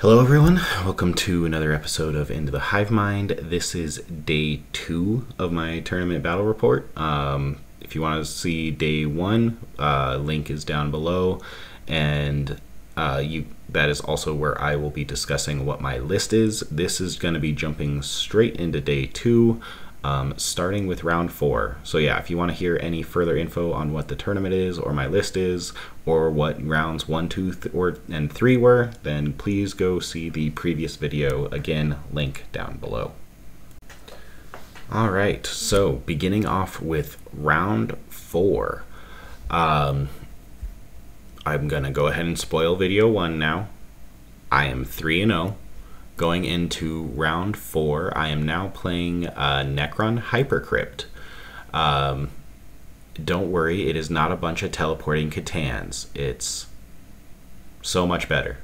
Hello everyone, welcome to another episode of Into the Hive Mind. This is day 2 of my tournament battle report. If you want to see day 1, link is down below, and that is also where I will be discussing what my list is. This is going to be jumping straight into day 2, starting with round 4. So yeah, if you want to hear any further info on what the tournament is, or my list is, or what rounds 1, 2, and 3 were, then please go see the previous video. Again, link down below. Alright, so beginning off with round 4. I'm gonna go ahead and spoil video 1 now. I am 3-0. Going into round 4, I am now playing Necron Hypercrypt. Don't worry, it is not a bunch of teleporting Catans. It's so much better.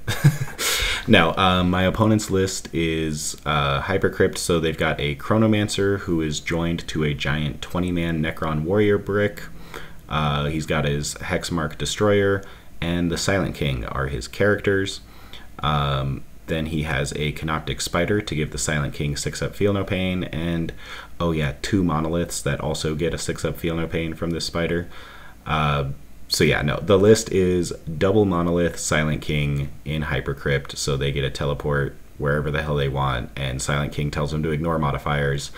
Now, my opponent's list is Hypercrypt, so they've got a Chronomancer who is joined to a giant 20-man Necron Warrior brick. He's got his Hexmark Destroyer, and the Silent King are his characters. Then he has a Synaptic Spider to give the Silent King 6-up Feel No Pain, and oh yeah, 2 monoliths that also get a 6-up Feel No Pain from this spider. So yeah, no, the list is double monolith Silent King in Hypercrypt, so they get a teleport wherever the hell they want, and Silent King tells them to ignore modifiers,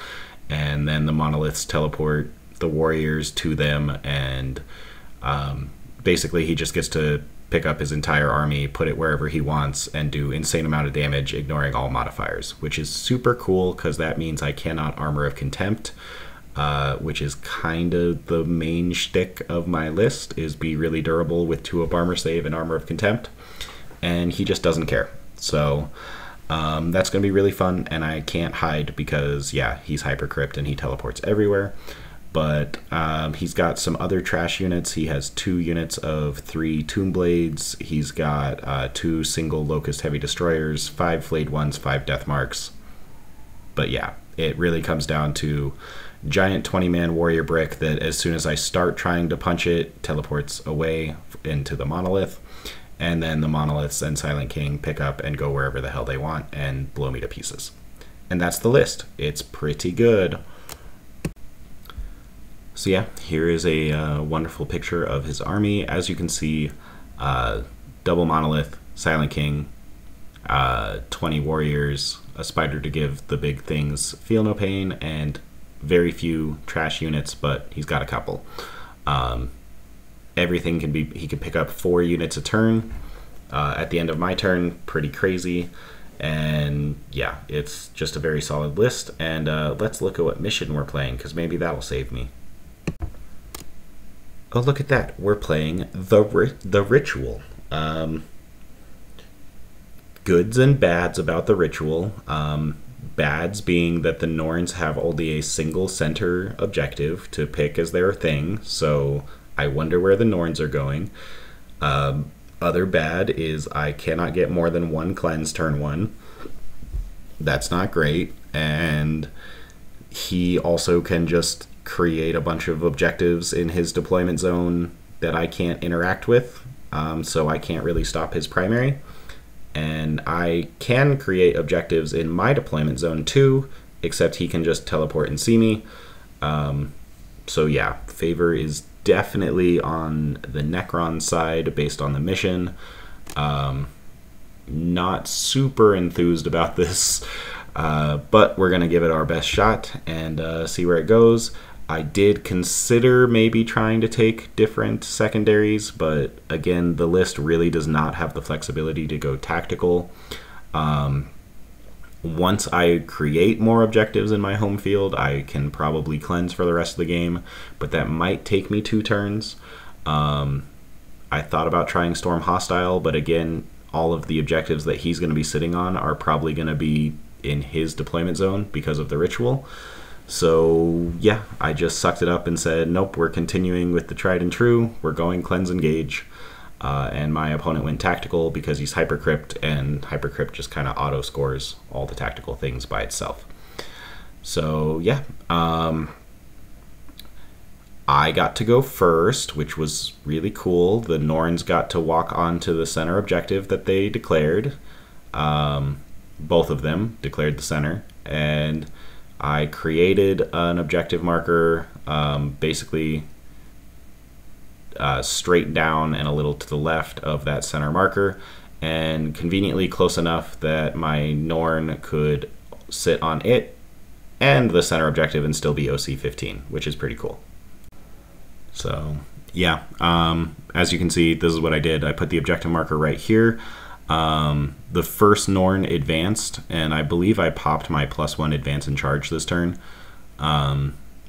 and then the monoliths teleport the warriors to them, and basically he just gets to pick up his entire army, put it wherever he wants, and do insane amount of damage, ignoring all modifiers, which is super cool because that means I cannot Armor of Contempt, which is kind of the main shtick of my list, is be really durable with 2-up Armor Save and Armor of Contempt, and he just doesn't care. So that's going to be really fun, and I can't hide because, yeah, he's Hypercrypt and he teleports everywhere. But he's got some other trash units. He has 2 units of 3 Tomb Blades. He's got 2 single Locust Heavy Destroyers, 5 Flayed Ones, 5 Death Marks. But yeah, it really comes down to giant 20-man warrior brick that as soon as I start trying to punch it, teleports away into the monolith. And then the monoliths and Silent King pick up and go wherever the hell they want and blow me to pieces. And that's the list. It's pretty good. So yeah, here is a wonderful picture of his army. As you can see, double monolith, Silent King, 20 warriors, a spider to give the big things Feel No Pain, and very few trash units, but he's got a couple. Everything can be, he can pick up 4 units a turn. At the end of my turn, pretty crazy. And yeah, it's just a very solid list. And let's look at what mission we're playing, because maybe that'll save me. Oh, look at that. We're playing the Ritual. Goods and bads about the Ritual. Bads being that the Norns have only a single center objective to pick as their thing, so I wonder where the Norns are going. Other bad is I cannot get more than 1 cleanse turn 1. That's not great, and he also can just create a bunch of objectives in his deployment zone that I can't interact with, so I can't really stop his primary. And I can create objectives in my deployment zone too, except he can just teleport and see me. So yeah, favor is definitely on the Necron side based on the mission. Not super enthused about this, but we're gonna give it our best shot and see where it goes. I did consider maybe trying to take different secondaries, but again, the list really does not have the flexibility to go tactical. Once I create more objectives in my home field, I can probably cleanse for the rest of the game, but that might take me 2 turns. I thought about trying Storm Hostile, but again, all of the objectives that he's going to be sitting on are probably going to be in his deployment zone because of the Ritual. So yeah, I just sucked it up and said, nope, we're continuing with the tried and true. We're going Cleanse Engage. And my opponent went tactical because he's Hypercrypt, and Hypercrypt just kind of auto scores all the tactical things by itself. So yeah, I got to go first, which was really cool. The Norns got to walk onto the center objective that they declared. both of them, declared the center, and I created an objective marker, basically straight down and a little to the left of that center marker, and conveniently close enough that my Norn could sit on it and the center objective and still be OC 15, which is pretty cool. So yeah, as you can see, this is what I did. I put the objective marker right here. The first Norn advanced, and I believe I popped my +1 advance and charge this turn.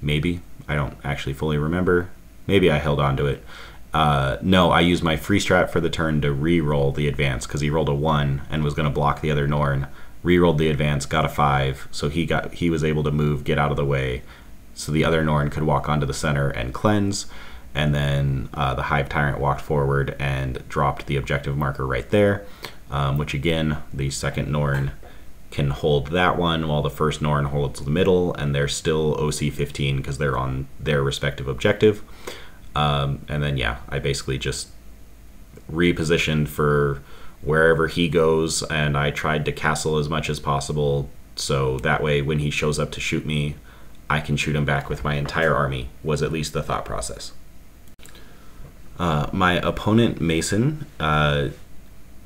Maybe. I don't actually fully remember. Maybe I held on to it. No, I used my free strat for the turn to re-roll the advance because he rolled a 1 and was going to block the other Norn. Re-rolled the advance, got a 5, so he was able to move, get out of the way, so the other Norn could walk onto the center and cleanse. And then the Hive Tyrant walked forward and dropped the objective marker right there, which again, the second Norn can hold that one while the first Norn holds the middle, and they're still OC 15 because they're on their respective objective. And then yeah, I basically just repositioned for wherever he goes, and I tried to castle as much as possible, so that way when he shows up to shoot me, I can shoot him back with my entire army, was at least the thought process. My opponent, Mason,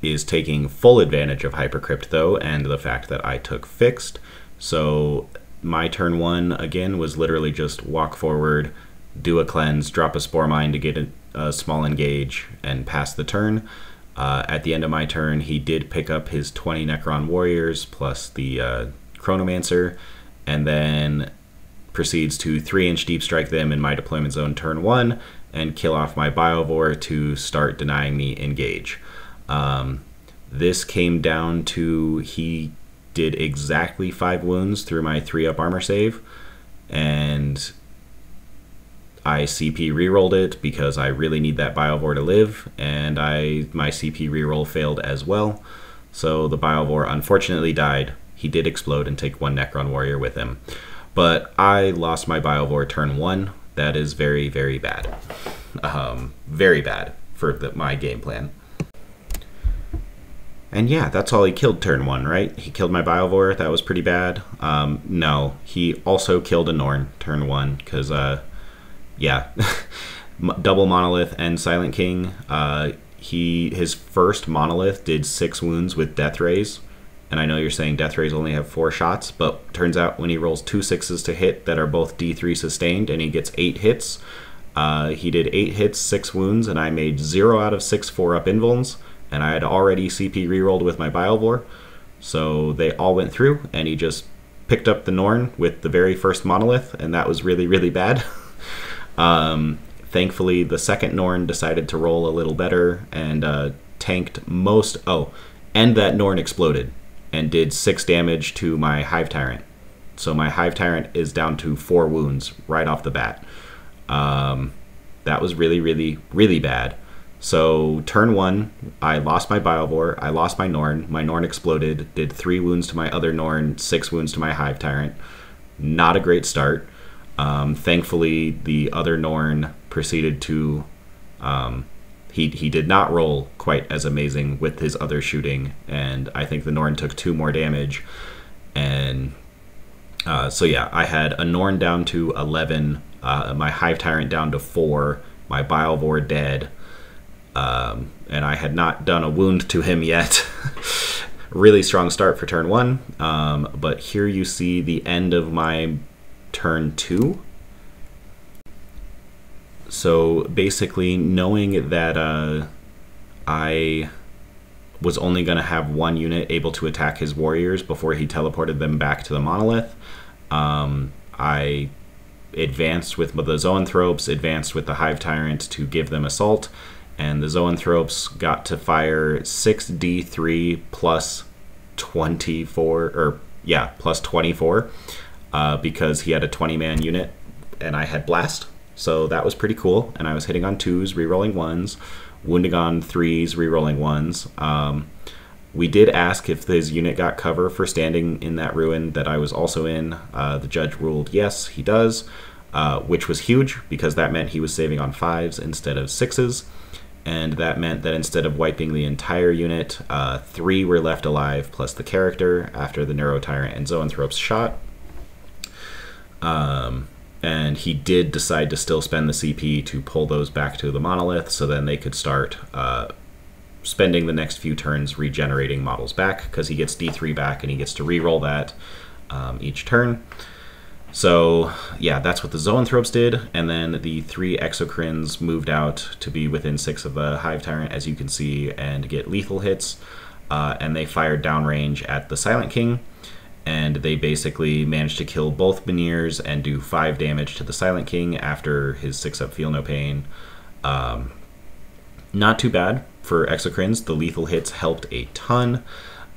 is taking full advantage of Hypercrypt, though, and the fact that I took fixed. So my turn 1, again, was literally just walk forward, do a cleanse, drop a Spore Mine to get a small engage, and pass the turn. At the end of my turn, he did pick up his 20 Necron Warriors plus the Chronomancer, and then proceeds to 3-inch deep strike them in my deployment zone turn 1, and kill off my Biovore to start denying me engage. This came down to he did exactly 5 wounds through my 3-up armor save, and I CP rerolled it because I really need that Biovore to live, and my CP reroll failed as well. So the Biovore unfortunately died. He did explode and take 1 Necron Warrior with him. But I lost my Biovore turn 1. That is very, very bad. Very bad for my game plan. And yeah, that's all he killed turn 1, right? He killed my Biovore. That was pretty bad. No, he also killed a Norn turn 1 because, yeah, double Monolith and Silent King. His first Monolith did 6 wounds with Death Rays. And I know you're saying Death Rays only have 4 shots, but turns out when he rolls 2 6s to hit that are both D3 sustained and he gets 8 hits, he did 8 hits, 6 wounds, and I made 0 out of 6 4-up invulns, and I had already CP rerolled with my Biovore, so they all went through, and he just picked up the Norn with the very first Monolith, and that was really, really bad. Thankfully, the second Norn decided to roll a little better and tanked most... Oh, and that Norn exploded and did 6 damage to my Hive Tyrant. So my Hive Tyrant is down to 4 wounds right off the bat. That was really, really, really bad. So turn 1, I lost my Biovore, I lost my Norn exploded, did 3 wounds to my other Norn, 6 wounds to my Hive Tyrant. Not a great start. Thankfully, the other Norn proceeded to... He did not roll quite as amazing with his other shooting, and I think the Norn took 2 more damage. And so yeah, I had a Norn down to 11, my Hive Tyrant down to 4, my Biovore dead, and I had not done a wound to him yet. Really strong start for turn 1, but here you see the end of my turn 2. So basically, knowing that I was only going to have 1 unit able to attack his warriors before he teleported them back to the Monolith, I advanced with the Zoanthropes, advanced with the Hive Tyrant to give them assault, and the Zoanthropes got to fire 6d3 plus 24, or yeah, plus 24, because he had a 20-man unit and I had Blast. So that was pretty cool, and I was hitting on 2s, rerolling 1s, wounding on 3s, rerolling 1s. We did ask if his unit got cover for standing in that ruin that I was also in. The judge ruled yes, he does, which was huge because that meant he was saving on 5s instead of 6s. and that meant that instead of wiping the entire unit, 3 were left alive plus the character after the Neuro Tyrant and Zoanthrope's shot. And he did decide to still spend the CP to pull those back to the monolith, so then they could start spending the next few turns regenerating models back, because he gets D3 back and he gets to reroll that each turn. So yeah, that's what the Zoanthropes did, and then the 3 Exocrines moved out to be within 6 of the Hive Tyrant, as you can see, and get lethal hits, and they fired downrange at the Silent King, and they basically managed to kill both Beniers and do 5 damage to the Silent King after his 6-up Feel No Pain. Not too bad for Exocrines. The lethal hits helped a ton,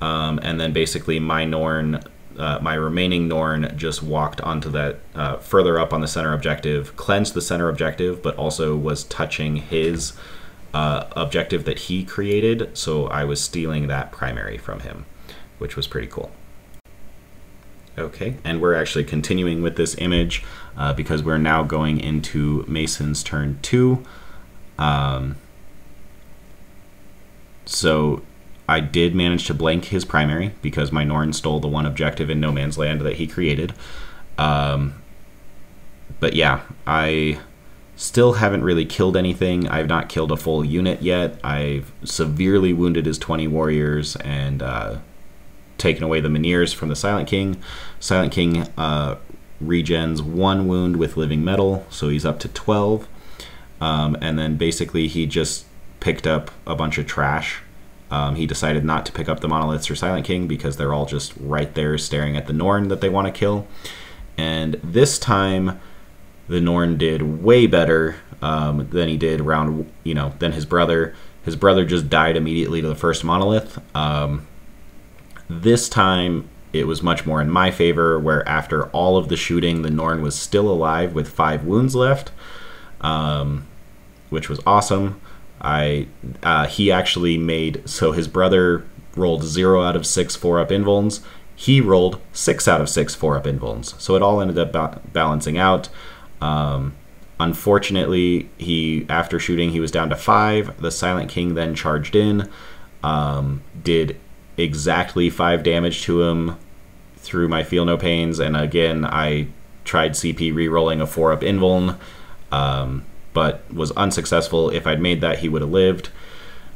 and then basically my Norn, my remaining Norn, just walked onto that further up on the center objective, cleansed the center objective, but also was touching his objective that he created, so I was stealing that primary from him, which was pretty cool. Okay, and we're actually continuing with this image because we're now going into Mason's turn 2. So I did manage to blank his primary because my Norn stole the 1 objective in No Man's Land that he created. But yeah, I still haven't really killed anything. I've not killed a full unit yet. I've severely wounded his 20 warriors and taken away the Meniers from the Silent King. Silent King regens 1 wound with living metal, so he's up to 12. And then basically he just picked up a bunch of trash. He decided not to pick up the Monoliths or Silent King because they're all just right there staring at the Norn that they want to kill. And this time the Norn did way better than he did than his brother. His brother just died immediately to the first Monolith. This time it was much more in my favor, where after all of the shooting, the Norn was still alive with 5 wounds left, which was awesome. He actually made, so his brother rolled 0 out of 6 4-up invulns. He rolled 6 out of 6 4-up invulns. So it all ended up balancing out. Unfortunately, after shooting, he was down to 5. The Silent King then charged in, did exactly 5 damage to him through my Feel No Pains, and again I tried CP re-rolling a 4-up invuln, but was unsuccessful. If I'd made that, he would have lived,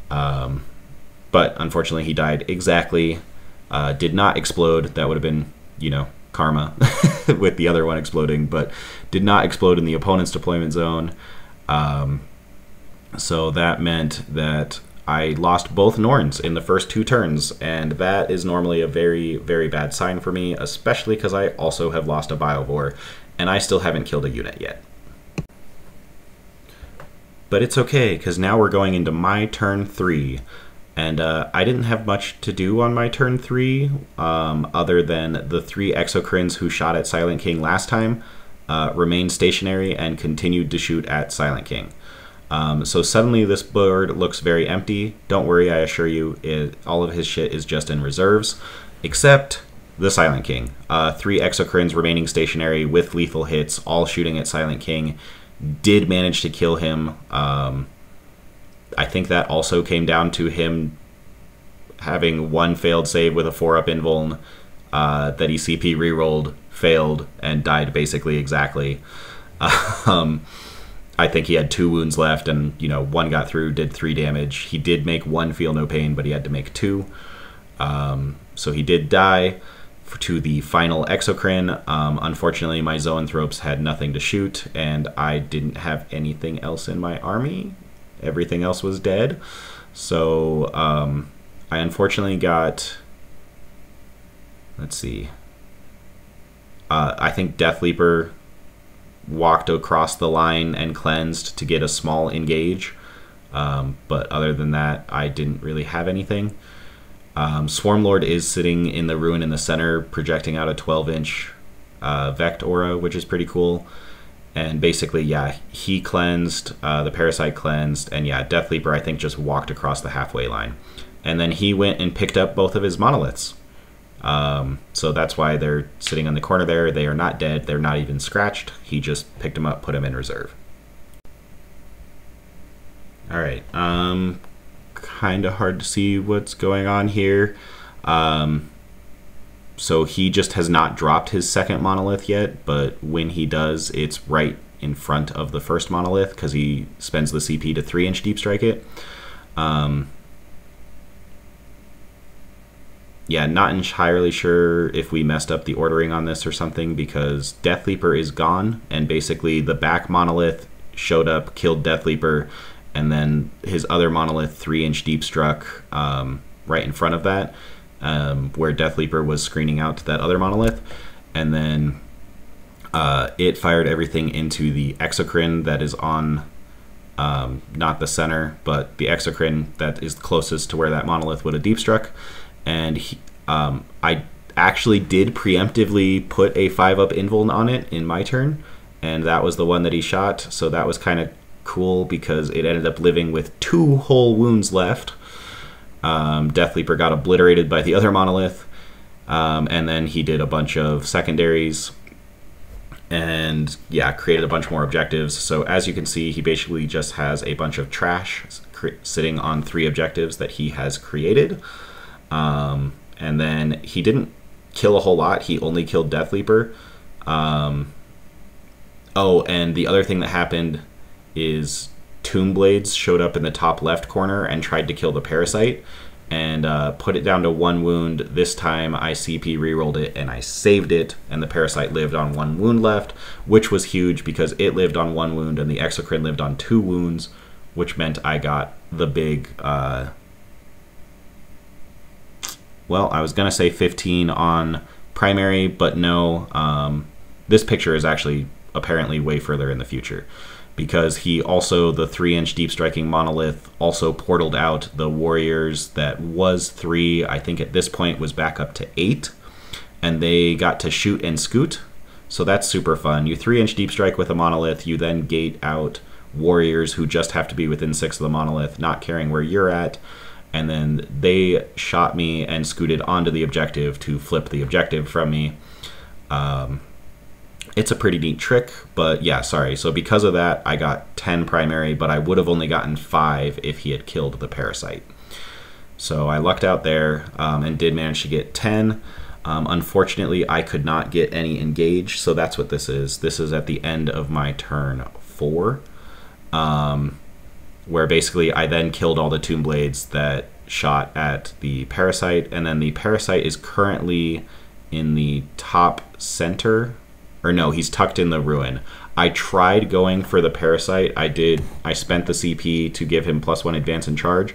but unfortunately he died exactly. Did not explode. That would have been, karma with the other one exploding, but did not explode in the opponent's deployment zone. So that meant that I lost both Norns in the first 2 turns, and that is normally a very, very bad sign for me, especially because I also have lost a Biovore, and I still haven't killed a unit yet. But it's okay, because now we're going into my turn 3, and I didn't have much to do on my turn 3, other than the 3 Exocrines who shot at Silent King last time remained stationary and continued to shoot at Silent King. So suddenly this board looks very empty. Don't worry, I assure you, all of his shit is just in reserves, except the Silent King. 3 Exocrines remaining stationary with lethal hits, all shooting at Silent King. Did manage to kill him. I think that also came down to him having 1 failed save with a 4-up invuln that he CP rerolled, failed, and died basically exactly. I think he had 2 wounds left, and 1 got through, did 3 damage. He did make 1 Feel No Pain, but he had to make 2. So he did die to the final Exocrine. Unfortunately, my Zoanthropes had nothing to shoot, and I didn't have anything else in my army. Everything else was dead. So I unfortunately got, let's see, I think Death Leaper walked across the line and cleansed to get a small engage, but other than that I didn't really have anything. Swarmlord is sitting in the ruin in the center, projecting out a 12-inch Vect aura, which is pretty cool. And basically, yeah, he cleansed, the Parasite cleansed, and yeah, Death Leaper I think just walked across the halfway line. And then he went and picked up both of his monoliths. So that's why they're sitting in the corner there. They are not dead. They're not even scratched. He just picked them up, put them in reserve. All right. Kind of hard to see what's going on here. So he just has not dropped his second monolith yet, but when he does, it's right in front of the first monolith because he spends the CP to 3-inch deep strike it. Yeah, not entirely sure if we messed up the ordering on this or something, because Death Leaper is gone, and basically the back monolith showed up, killed Death Leaper, and then his other monolith 3-inch deep struck right in front of that, where Death Leaper was screening out to that other monolith, and then it fired everything into the exocrine that is on, not the center, but the exocrine that is closest to where that monolith would have deep struck. And I actually did preemptively put a 5-up invuln on it in my turn, and that was the one that he shot, so that was kind of cool because it ended up living with 2 whole wounds left. Death Leaper got obliterated by the other monolith, and then he did a bunch of secondaries, and yeah, created a bunch more objectives. So as you can see, he basically just has a bunch of trash sitting on 3 objectives that he has created. And then he didn't kill a whole lot. He only killed Death Leaper. Oh, and the other thing that happened is Tomb Blades showed up in the top left corner and tried to kill the Parasite, and put it down to 1 wound. This time I CP rerolled it and I saved it, and the Parasite lived on 1 wound left, which was huge because it lived on 1 wound and the Exocrine lived on 2 wounds, which meant I got the big... well, I was going to say 15 on primary, but no. This picture is actually apparently way further in the future, because he also, the 3-inch deep striking monolith, also portaled out the warriors that was 3. I think at this point was back up to 8, and they got to shoot and scoot. So that's super fun. You 3-inch deep strike with a monolith, you then gate out warriors who just have to be within 6 of the monolith, not caring where you're at. And then they shot me and scooted onto the objective to flip the objective from me. It's a pretty neat trick, but yeah, sorry. So because of that, I got 10 primary, but I would have only gotten 5 if he had killed the Parasite. So I lucked out there, and did manage to get 10. Unfortunately, I could not get any engage, so that's what this is. This is at the end of my turn 4. Where basically I then killed all the Tomb Blades that shot at the Parasite, and then the Parasite is currently in the top center, or no, he's tucked in the ruin. I tried going for the Parasite. I spent the CP to give him +1 advance and charge,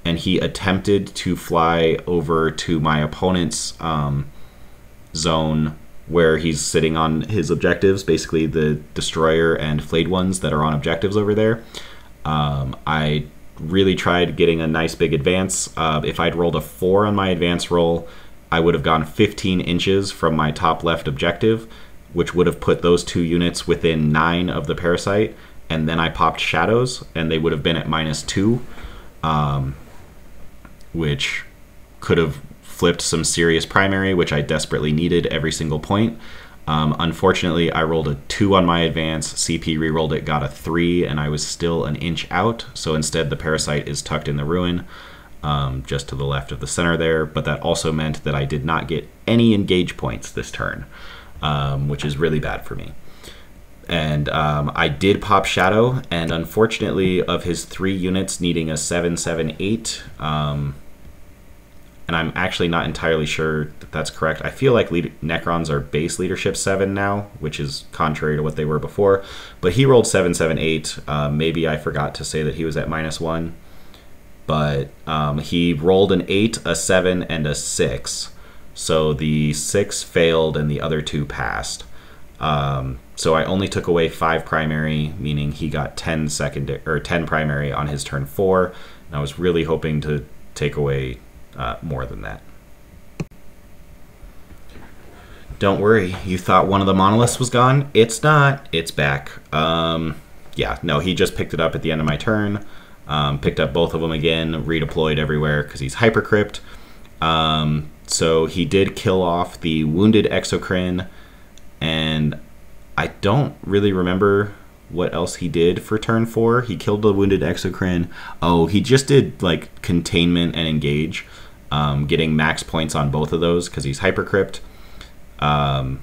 and he attempted to fly over to my opponent's zone where he's sitting on his objectives, basically the Destroyer and Flayed Ones that are on objectives over there. I really tried getting a nice big advance. If I'd rolled a 4 on my advance roll, I would have gone 15 inches from my top left objective, which would have put those 2 units within 9 of the Parasite, and then I popped Shadows, and they would have been at -2, which could have flipped some serious primary, which I desperately needed every single point. Unfortunately, I rolled a 2 on my advance, CP rerolled it, got a 3, and I was still an inch out, so instead the Parasite is tucked in the ruin, just to the left of the center there, but that also meant that I did not get any engage points this turn, which is really bad for me. And I did pop Shadow, and unfortunately, of his 3 units needing a 7/7/8, and I'm actually not entirely sure that that's correct. I feel like Necrons are base leadership 7 now, which is contrary to what they were before. But he rolled 7/7/8. Maybe I forgot to say that he was at -1. But he rolled an 8, a 7, and a 6. So the 6 failed and the other 2 passed. So I only took away 5 primary, meaning he got 10 secondary or 10 primary on his turn 4. And I was really hoping to take away more than that. Don't worry, you thought one of the monoliths was gone? It's not. It's back. Yeah, no, he just picked it up at the end of my turn. Picked up both of them again, redeployed everywhere because he's hypercrypt. So he did kill off the wounded Exocrine, and I don't really remember what else he did for turn 4. He killed the wounded exocrine. Oh, he just did like containment and engage, getting max points on both of those because he's hypercrypt. And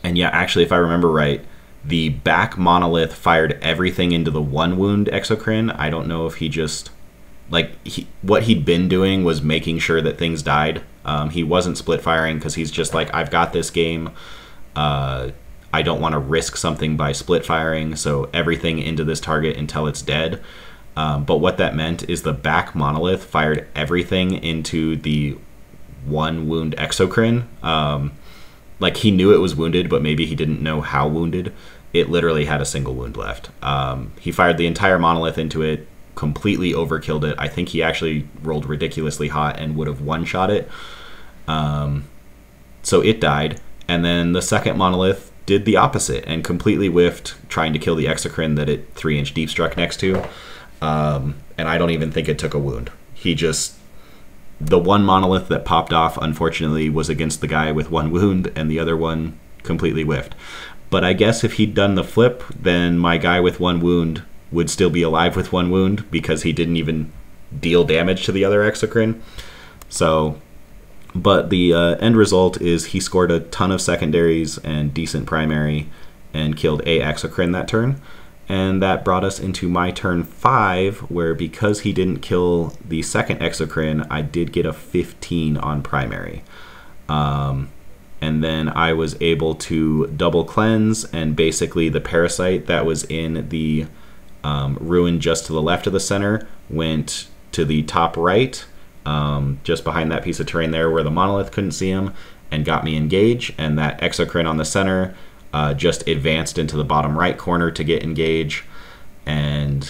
yeah, actually, if I remember right, the back monolith fired everything into the 1 wound exocrine. I don't know if he just, like, what he'd been doing was making sure that things died. He wasn't split firing because he's just like, I've got this game. I don't want to risk something by split firing, so everything into this target until it's dead. But what that meant is the back monolith fired everything into the 1 wound exocrine. Like, he knew it was wounded, but maybe he didn't know how wounded. It literally had a single wound left. He fired the entire monolith into it, completely overkilled it. I think he actually rolled ridiculously hot and would have one-shot it. So it died, and then the second monolith did the opposite and completely whiffed, trying to kill the exocrine that it 3-inch deep struck next to. And I don't even think it took a wound. He just... The one monolith that popped off, unfortunately, was against the guy with 1 wound, and the other one completely whiffed. But I guess if he'd done the flip, then my guy with 1 wound would still be alive with 1 wound because he didn't even deal damage to the other exocrine. So, but the end result is he scored a ton of secondaries and decent primary and killed a exocrine that turn. And that brought us into my turn 5, where because he didn't kill the second exocrine, I did get a 15 on primary. And then I was able to double cleanse, and basically the parasite that was in the ruin just to the left of the center went to the top right, just behind that piece of terrain there where the monolith couldn't see him, and got me engage. And that exocrine on the center just advanced into the bottom right corner to get engage. And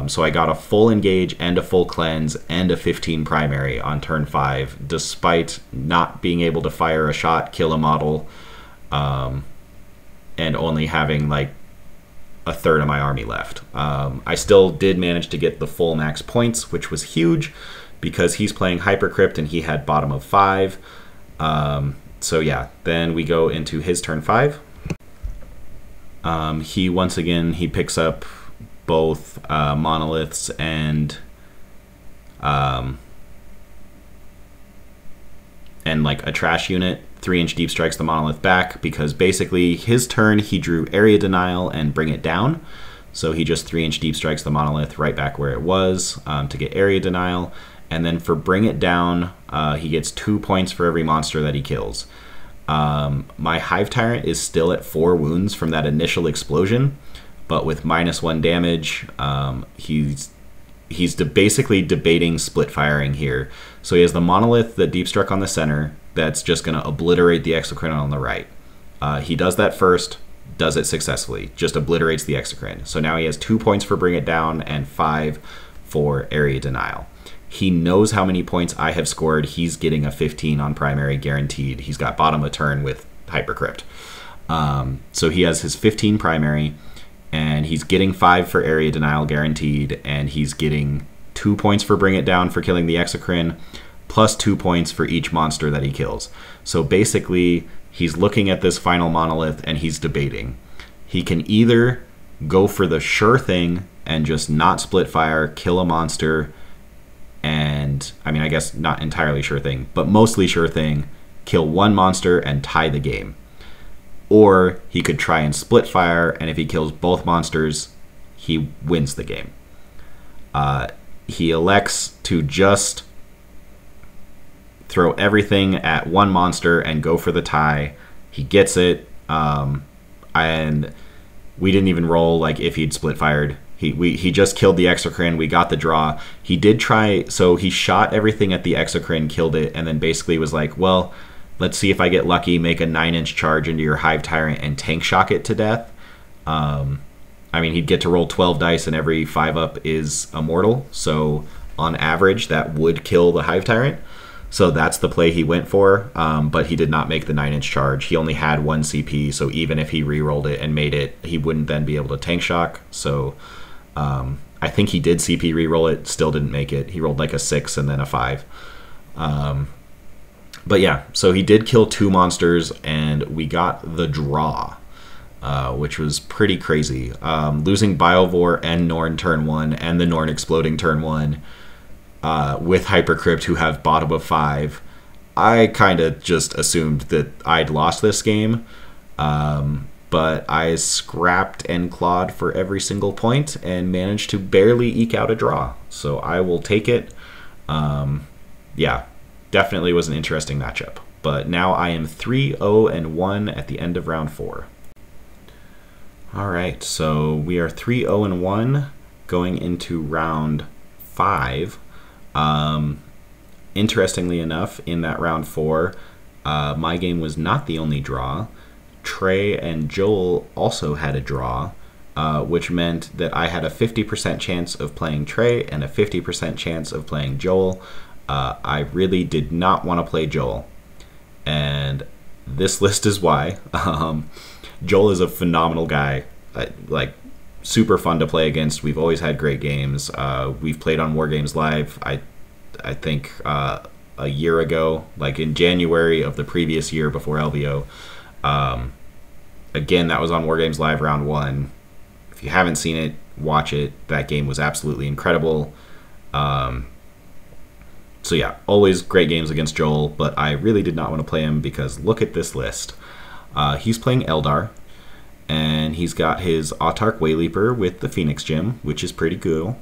so I got a full engage and a full cleanse and a 15 primary on turn 5, despite not being able to fire a shot, kill a model, and only having like a third of my army left. I still did manage to get the full max points, which was huge because he's playing hypercrypt and he had bottom of 5. So yeah, then we go into his turn 5. He once again, he picks up both monoliths and like a trash unit. 3-inch deep strikes the monolith back because basically his turn he drew area denial and bring it down. So he just 3-inch deep strikes the monolith right back where it was to get area denial. And then for bring it down, he gets 2 points for every monster that he kills. My Hive Tyrant is still at 4 wounds from that initial explosion, but with -1 damage, he's basically debating split firing here. So he has the monolith that deep struck on the center that's just going to obliterate the exocrine on the right. He does that first, does it successfully, just obliterates the exocrine. So now he has 2 points for bring it down and 5 for area denial. He knows how many points I have scored. He's getting a 15 on primary guaranteed. He's got bottom of turn with hypercrypt. So he has his 15 primary, and he's getting 5 for area denial guaranteed, and he's getting 2 points for bring it down for killing the exocrine, plus 2 points for each monster that he kills. So basically, he's looking at this final monolith and he's debating. He can either go for the sure thing and just not split fire, kill a monster, and I mean, I guess not entirely sure thing, but mostly sure thing, kill 1 monster and tie the game. Or he could try and split fire, and if he kills both monsters, he wins the game. He elects to just throw everything at 1 monster and go for the tie. He gets it, and we didn't even roll like if he'd split fired. He just killed the exocrine. We got the draw. He did try, so he shot everything at the exocrine, killed it, and then basically was like, well, let's see if I get lucky, make a 9-inch charge into your Hive Tyrant and tank shock it to death. I mean, he'd get to roll 12 dice and every 5-up is immortal. So on average, that would kill the Hive Tyrant. So that's the play he went for, but he did not make the 9-inch charge. He only had 1 CP, so even if he re-rolled it and made it, he wouldn't then be able to tank shock. So I think he did CP re-roll it, still didn't make it. He rolled like a 6 and then a 5. But yeah, so he did kill 2 monsters, and we got the draw. which was pretty crazy. Losing Biovore and Norn turn 1 and the Norn exploding turn 1 with Hypercrypt, who have bottom of 5. I kind of just assumed that I'd lost this game, but I scrapped and clawed for every single point and managed to barely eke out a draw. So I will take it. Yeah, definitely was an interesting matchup. But now I am 3-0-1 at the end of round 4. All right, so we are 3-0-1 going into round 5. Interestingly enough, in that round 4, my game was not the only draw. Trey and Joel also had a draw, which meant that I had a 50% chance of playing Trey and a 50% chance of playing Joel. I really did not want to play Joel, and this list is why. Joel is a phenomenal guy, like super fun to play against. We've always had great games. We've played on War Games Live. I think a year ago, like in January of the previous year before LVO. Again, that was on War Games Live round 1. If you haven't seen it, watch it. That game was absolutely incredible. So yeah, always great games against Joel, but I really did not want to play him because look at this list. He's playing Eldar, and he's got his Autarch Wayleaper with the Phoenix Gem, which is pretty cool.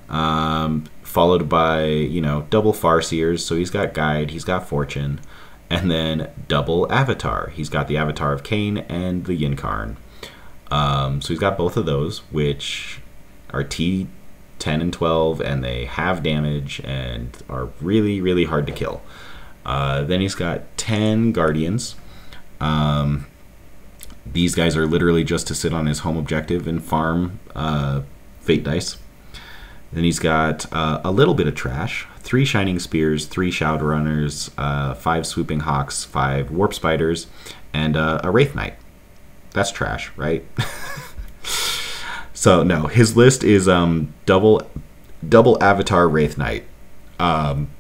Followed by, you know, double Farseers, so he's got Guide, he's got Fortune, and then double Avatar. He's got the Avatar of Cain and the Yinkarn. So he's got both of those, which are T10 and 12, and they have damage and are really, really hard to kill. Then he's got 10 Guardians. These guys are literally just to sit on his home objective and farm Fate Dice. Then he's got a little bit of trash. 3 Shining Spears, 3 Shadowrunners, 5 Swooping Hawks, 5 Warp Spiders, and a Wraith Knight. That's trash, right? So no, his list is double Avatar Wraith Knight.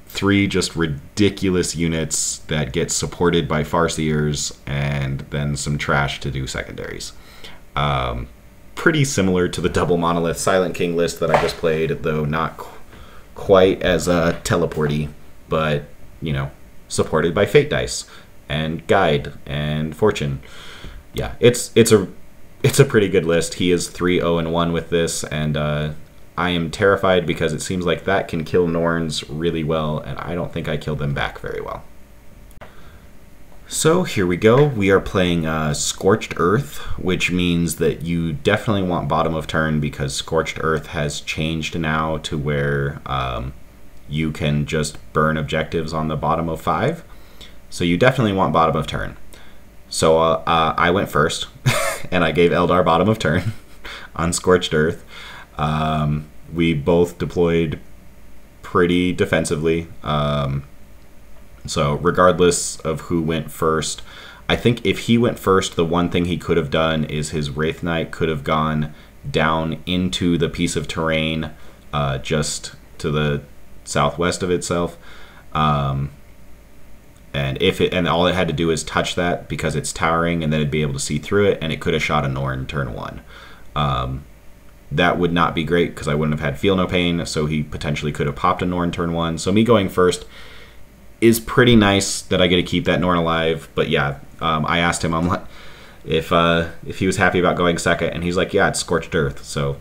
3 just ridiculous units that get supported by Farseers, and then some trash to do secondaries. Pretty similar to the double Monolith Silent King list that I just played, though not quite as teleporty, but, you know, supported by Fate Dice and Guide and Fortune. Yeah, it's a pretty good list. He is 3-0-1 with this, and I am terrified because it seems like that can kill Norns really well, and I don't think I killed them back very well. So here we go. We are playing Scorched Earth, which means that you definitely want bottom of turn because Scorched Earth has changed now to where you can just burn objectives on the bottom of 5. So you definitely want bottom of turn. So I went first, and I gave Eldar bottom of turn on Scorched Earth. We both deployed pretty defensively. So regardless of who went first, I think if he went first, the one thing he could have done is his Wraith Knight could have gone down into the piece of terrain just to the southwest of itself. And all it had to do is touch that because it's towering, and then it'd be able to see through it, and it could have shot a Norn turn 1. That would not be great because I wouldn't have had Feel No Pain, so he potentially could have popped a Norn turn 1. So me going first is pretty nice that I get to keep that Norn alive. But yeah, I asked him, I'm like, if he was happy about going second, and he's like, yeah, it's Scorched Earth, so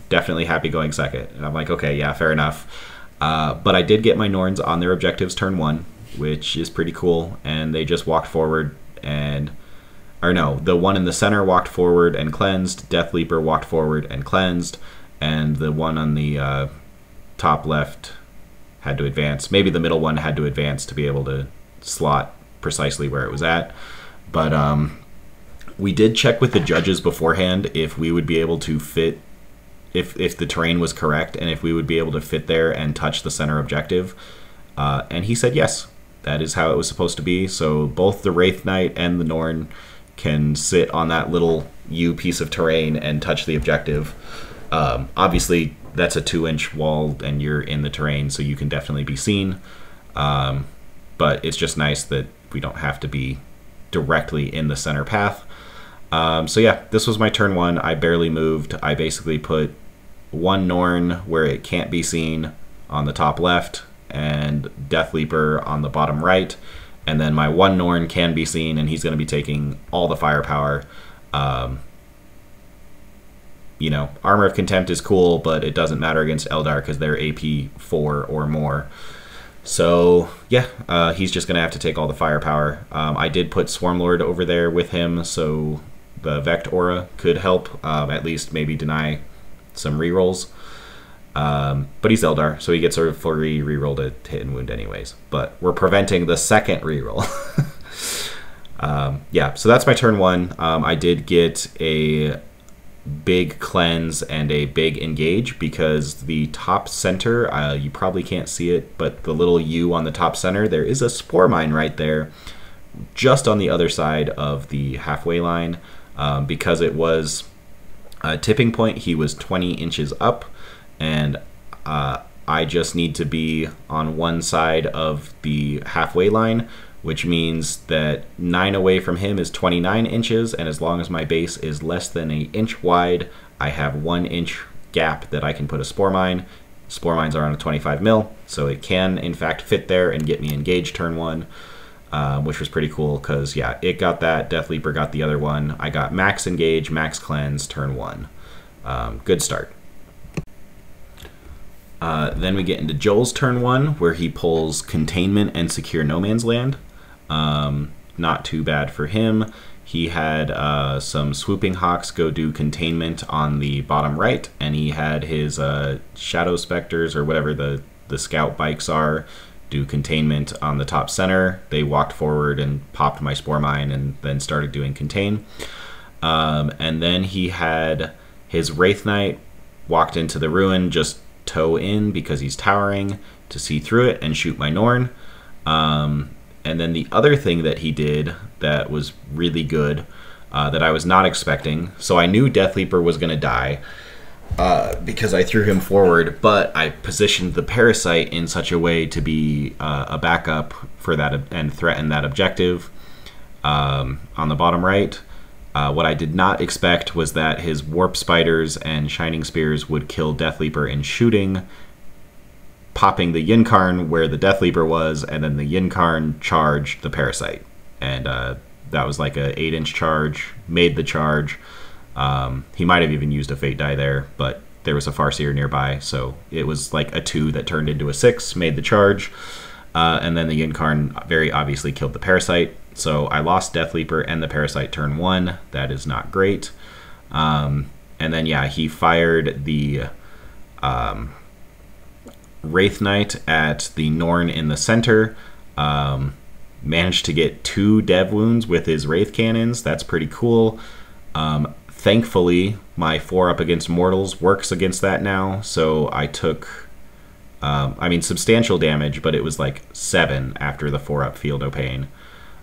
definitely happy going second. And I'm like, okay, yeah, fair enough. But I did get my Norns on their objectives turn 1, which is pretty cool, and they just walked forward and... Or no, the one in the center walked forward and cleansed, Death Leaper walked forward and cleansed, and the one on the top left had to advance. Maybe the middle one had to advance to be able to slot precisely where it was at. But we did check with the judges beforehand if we would be able to fit, if the terrain was correct, and if we would be able to fit there and touch the center objective. And he said yes, that is how it was supposed to be. So both the Wraith Knight and the Norn can sit on that little U piece of terrain and touch the objective. Obviously, that's a 2-inch wall and you're in the terrain, so you can definitely be seen. But it's just nice that we don't have to be directly in the center path. So yeah, this was my turn 1. I barely moved. I basically put 1 Norn where it can't be seen on the top left, and Death Leaper on the bottom right, and then my 1 Norn can be seen, and he's going to be taking all the firepower. You know, Armor of Contempt is cool, but it doesn't matter against Eldar because they're AP 4 or more. So yeah, he's just going to have to take all the firepower. I did put Swarmlord over there with him, so the Vect Aura could help, at least maybe deny some rerolls. But he's Eldar, so he gets a free reroll to hit and wound anyways. But we're preventing the second reroll. Yeah, so that's my turn 1. I did get a big cleanse and a big engage because the top center, you probably can't see it, but the little U on the top center, there is a spore mine right there, just on the other side of the halfway line. Because it was a tipping point, he was 20 inches up, and I just need to be on one side of the halfway line, which means that 9 away from him is 29 inches, and as long as my base is less than an inch wide, I have 1 inch gap that I can put a spore mine. Spore mines are on a 25 mil, so it can in fact fit there and get me engaged turn 1, which was pretty cool because yeah, it got that, Death Leaper got the other one. I got max engage, max cleanse, turn 1. Good start. Then we get into Joel's turn 1, where he pulls Containment and Secure No Man's Land. Not too bad for him. He had some Swooping Hawks go do Containment on the bottom right, and he had his Shadow Specters, or whatever the scout bikes are, do Containment on the top center. They walked forward and popped my Spore Mine and then started doing Contain. And then he had his Wraith Knight walked into the ruin, just toe in because he's towering to see through it and shoot my Norn. And then the other thing that he did that was really good, that I was not expecting, so I knew Death Leaper was going to die because I threw him forward, but I positioned the Parasite in such a way to be a backup for that and threaten that objective on the bottom right. What I did not expect was that his Warp Spiders and Shining Spears would kill Death Leaper in shooting, popping the Yin-Karn where the Death Leaper was, and then the Yin-Karn charged the Parasite. And that was like a 8-inch charge, made the charge. He might have even used a Fate die there, but there was a Farseer nearby, so it was like a 2 that turned into a 6, made the charge. And then the Yin-Karn very obviously killed the Parasite. So I lost Death Leaper and the Parasite turn 1. That is not great. And then yeah, he fired the Wraith Knight at the Norn in the center. Managed to get 2 dev wounds with his Wraith Cannons. That's pretty cool. Thankfully, my 4 up against Mortals works against that now. So I took, I mean, substantial damage, but it was like 7 after the 4 up Field of Pain.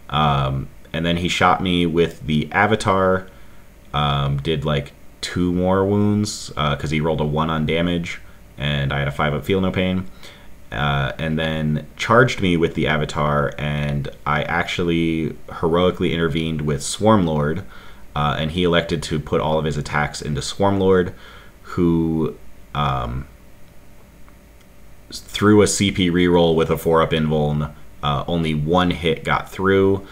And then he shot me with the Avatar. Did like 2 more wounds because he rolled a 1 on damage. And I had a 5 up Feel No Pain, and then charged me with the Avatar, and I actually heroically intervened with Swarmlord, and he elected to put all of his attacks into Swarmlord, who threw a CP reroll with a 4 up Invuln. Only 1 hit got through,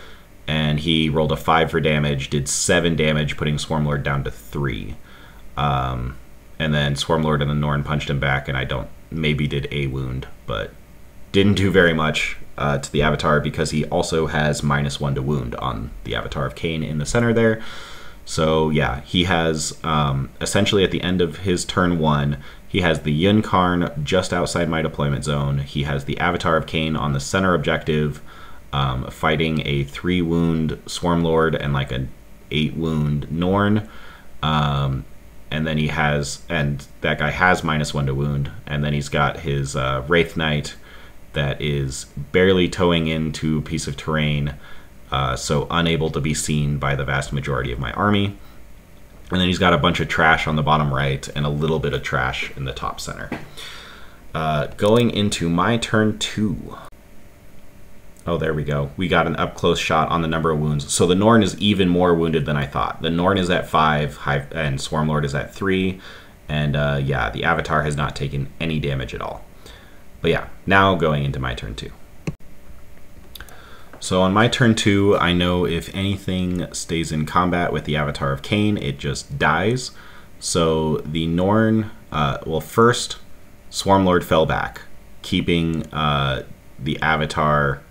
and he rolled a 5 for damage, did 7 damage, putting Swarmlord down to 3. And then Swarmlord and the Norn punched him back, and I maybe did a wound, but didn't do very much to the Avatar because he also has -1 to wound on the Avatar of Cain in the center there. So yeah, he has essentially at the end of his turn 1, he has the Yin-Karn just outside my deployment zone. He has the Avatar of Cain on the center objective, fighting a 3 wound Swarmlord and like an 8 wound Norn. And then he has, and that guy has -1 to wound, and then he's got his Wraith Knight that is barely towing into a piece of terrain, so unable to be seen by the vast majority of my army. And then he's got a bunch of trash on the bottom right and a little bit of trash in the top center. Going into my turn 2. Oh, there we go. We got an up-close shot on the number of wounds. So the Norn is even more wounded than I thought. The Norn is at 5, Hive, and Swarmlord is at 3. And yeah, the Avatar has not taken any damage at all. But yeah, now going into my turn 2. So on my turn 2, I know if anything stays in combat with the Avatar of Cain, it just dies. So the Norn, well, first, Swarmlord fell back, keeping the Avatar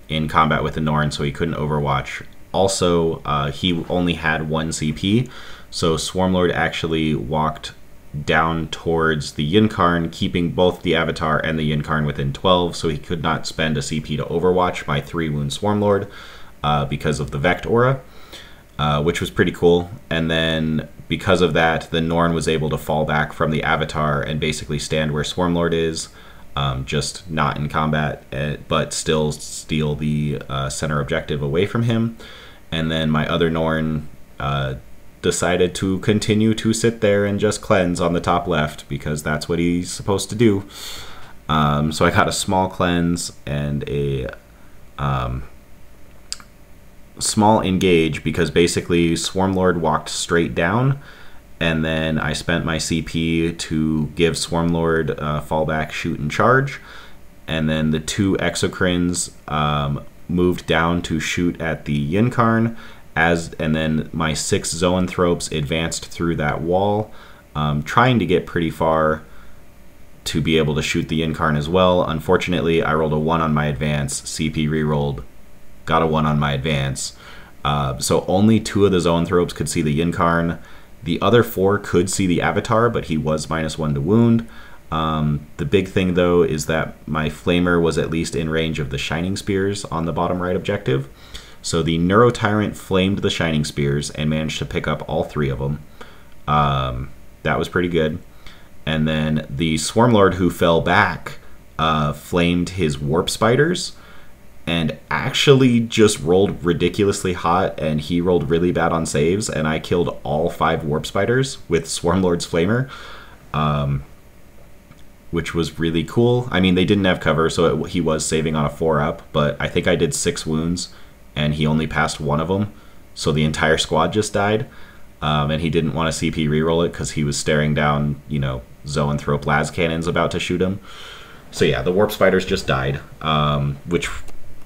in combat with the Norn, so he couldn't overwatch. Also, he only had 1 CP, so Swarmlord actually walked down towards the Yinkarn, keeping both the Avatar and the Yinkarn within 12, so he could not spend a CP to overwatch my 3-wound Swarmlord because of the Vect aura, which was pretty cool. And then because of that, the Norn was able to fall back from the Avatar and basically stand where Swarmlord is, just not in combat, but still steal the center objective away from him. And then my other Norn decided to continue to sit there and just cleanse on the top left because that's what he's supposed to do. So I got a small cleanse and a small engage because basically Swarmlord walked straight down, and then I spent my CP to give Swarmlord fallback, shoot, and charge. And then the 2 Exocrines moved down to shoot at the Yinkarn, and then my 6 Zoanthropes advanced through that wall, trying to get pretty far to be able to shoot the Yinkarn as well. Unfortunately, I rolled a 1 on my advance, CP rerolled, got a 1 on my advance. So only 2 of the Zoanthropes could see the Yinkarn. The other 4 could see the Avatar, but he was -1 to wound. The big thing, though, is that my Flamer was at least in range of the Shining Spears on the bottom right objective. So the Neuro Tyrant flamed the Shining Spears and managed to pick up all 3 of them. That was pretty good. And then the Swarmlord who fell back flamed his Warp Spiders and actually just rolled ridiculously hot, and he rolled really bad on saves, and I killed all 5 Warp Spiders with Swarmlord's Flamer, which was really cool. I mean, they didn't have cover, so he was saving on a 4-up, but I think I did 6 wounds, and he only passed 1 of them, so the entire squad just died, and he didn't want to CP reroll it because he was staring down, you know, Zoanthrope las cannons about to shoot him. So yeah, the Warp Spiders just died, which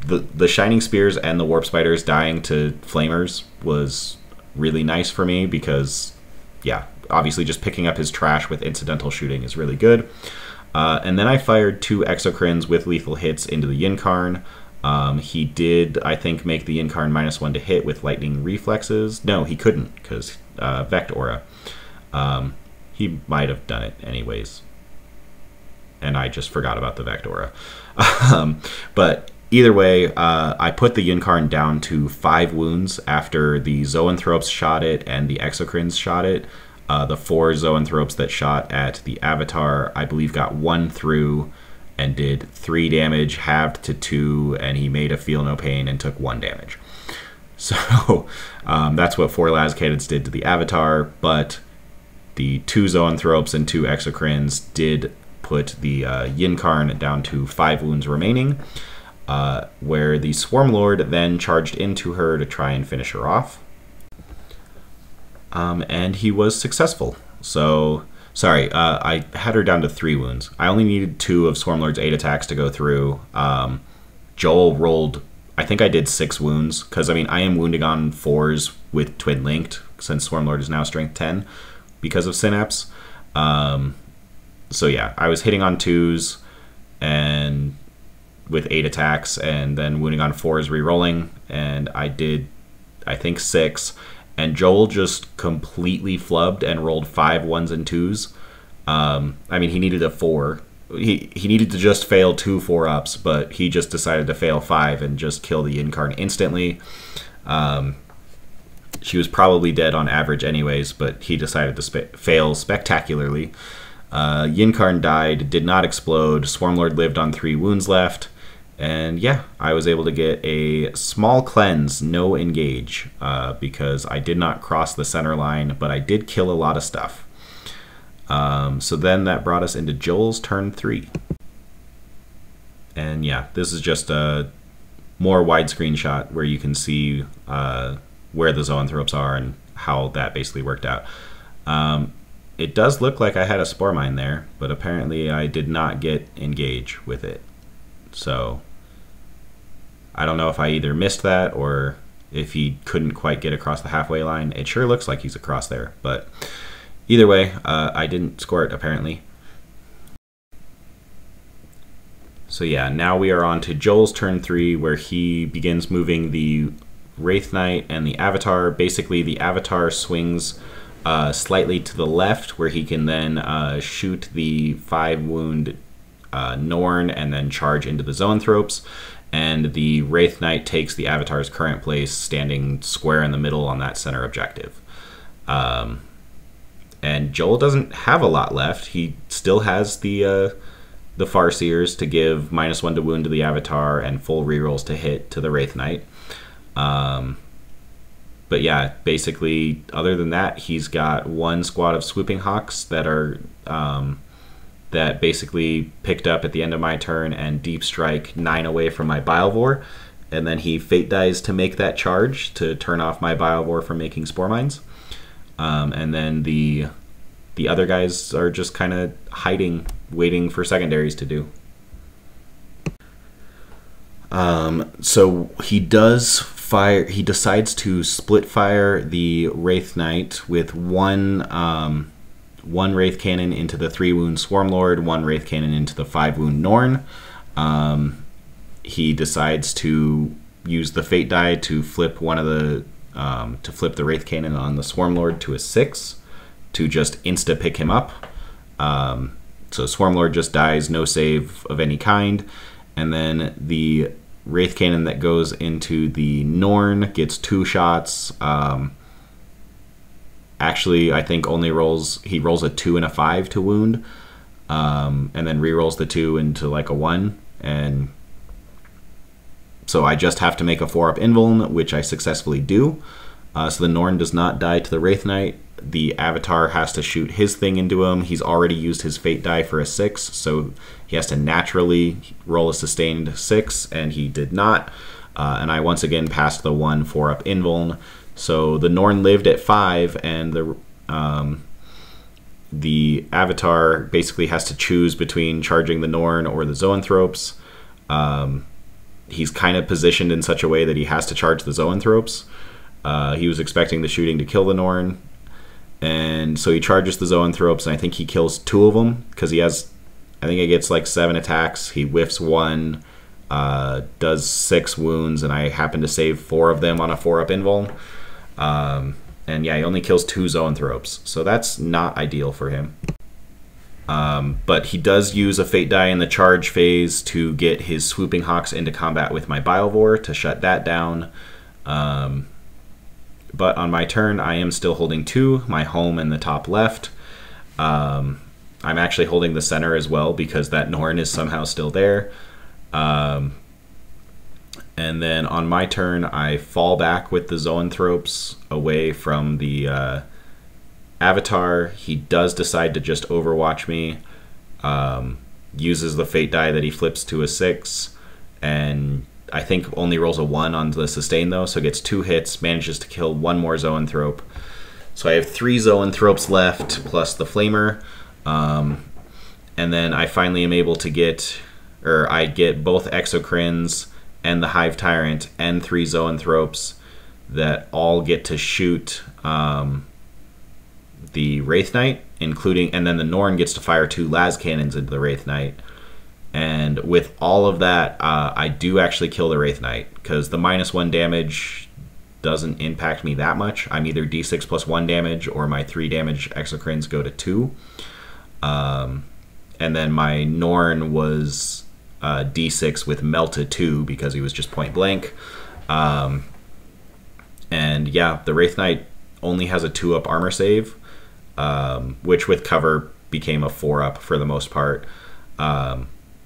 the Shining Spears and the Warp Spiders dying to Flamers was really nice for me because, yeah, obviously just picking up his trash with incidental shooting is really good. And then I fired 2 Exocrines with lethal hits into the Yinkarn. He did, I think, make the Yinkarn -1 to hit with lightning reflexes. No, he couldn't because Vect aura. He might have done it anyways, and I just forgot about the Vect aura. But either way, I put the Yinkarn down to 5 wounds after the Zoanthropes shot it and the Exocrines shot it. The 4 Zoanthropes that shot at the Avatar, I believe, got 1 through and did 3 damage, halved to 2, and he made a feel no pain and took 1 damage. So that's what 4 las cannons did to the Avatar, but the 2 Zoanthropes and 2 Exocrines did put the Yinkarn down to 5 wounds remaining, where the Swarmlord then charged into her to try and finish her off. And he was successful. So, sorry, I had her down to 3 wounds. I only needed 2 of Swarmlord's 8 attacks to go through. Joel rolled, I think I did 6 wounds, because, I mean, I am wounding on 4s with Twin Linked, since Swarmlord is now Strength 10, because of Synapse. So yeah, I was hitting on 2s, and with 8 attacks, and then wounding on 4s re-rolling, and I did, I think, 6, and Joel just completely flubbed and rolled 5 1s and 2s. I mean, he needed a 4. He needed to just fail 2 4-ups, but he just decided to fail 5 and just kill the Yinkarn instantly. She was probably dead on average anyways, but he decided to fail spectacularly. Yinkarn died, did not explode. Swarmlord lived on 3 wounds left. And yeah, I was able to get a small cleanse, no engage, because I did not cross the center line, but I did kill a lot of stuff. So then that brought us into Joel's turn 3. And yeah, this is just a more widescreen shot where you can see where the zoanthropes are and how that basically worked out. It does look like I had a spore mine there, but apparently I did not get engage with it. So I don't know if I either missed that or if he couldn't quite get across the halfway line. It sure looks like he's across there, but either way, I didn't score it apparently. So yeah, now we are on to Joel's turn 3, where he begins moving the Wraith Knight and the Avatar. Basically, the Avatar swings slightly to the left, where he can then shoot the 5-wound Norn and then charge into the zoanthropes. And the Wraith Knight takes the Avatar's current place, standing square in the middle on that center objective. And Joel doesn't have a lot left. He still has the Farseers to give -1 to wound to the Avatar and full rerolls to hit to the Wraith Knight. But yeah, basically, other than that, he's got one squad of Swooping Hawks that are that basically picked up at the end of my turn and deep strike 9 away from my Bilevore, and then he fate dies to make that charge to turn off my Bilevore from making spore mines. And then the other guys are just kind of hiding, waiting for secondaries to do. So he does fire. He decides to split fire the Wraith Knight with one Wraith Cannon into the 3-wound Swarmlord, 1 Wraith Cannon into the 5-wound Norn. He decides to use the Fate die to flip one of the the Wraith Cannon on the Swarmlord to a 6 to just insta pick him up. So Swarmlord just dies, no save of any kind, and then the Wraith Cannon that goes into the Norn gets 2 shots. Actually, I think he rolls a 2 and a 5 to wound, and then rerolls the 2 into like a 1, and so I just have to make a 4-up invuln, which I successfully do. So the Norn does not die to the Wraith Knight. The Avatar has to shoot his thing into him. He's already used his Fate die for a 6, so he has to naturally roll a sustained 6, and he did not. And I once again passed the 1 4-up invuln. So the Norn lived at 5, and the Avatar basically has to choose between charging the Norn or the zoanthropes. He's kind of positioned in such a way that he has to charge the zoanthropes. He was expecting the shooting to kill the Norn, and so he charges the zoanthropes, and I think he kills 2 of them because he has, I think he gets like 7 attacks. He whiffs 1, does 6 wounds, and I happen to save 4 of them on a 4-up invuln. And yeah, he only kills 2 zoanthropes, so that's not ideal for him. But he does use a Fate die in the charge phase to get his Swooping Hawks into combat with my Bilevore to shut that down. But on my turn, I am still holding 2, my home in the top left. I'm actually holding the center as well because that Norn is somehow still there. And then on my turn, I fall back with the zoanthropes away from the Avatar. He does decide to just overwatch me, uses the Fate die that he flips to a 6, and I think only rolls a 1 on the sustain though, so gets 2 hits, manages to kill 1 more zoanthrope. So I have 3 zoanthropes left, plus the Flamer, and then I finally am able to get, I get both Exocrines and the Hive Tyrant and 3 zoanthropes that all get to shoot the Wraith Knight, including, and then the Norn gets to fire 2 las cannons into the Wraith Knight. And with all of that, I do actually kill the Wraith Knight because the -1 damage doesn't impact me that much. I'm either d6 plus 1 damage or my 3 damage Exocrines go to 2. And then my Norn was d6 with melted 2 because he was just point blank. And yeah, the Wraith Knight only has a 2-up armor save, which with cover became a 4-up for the most part.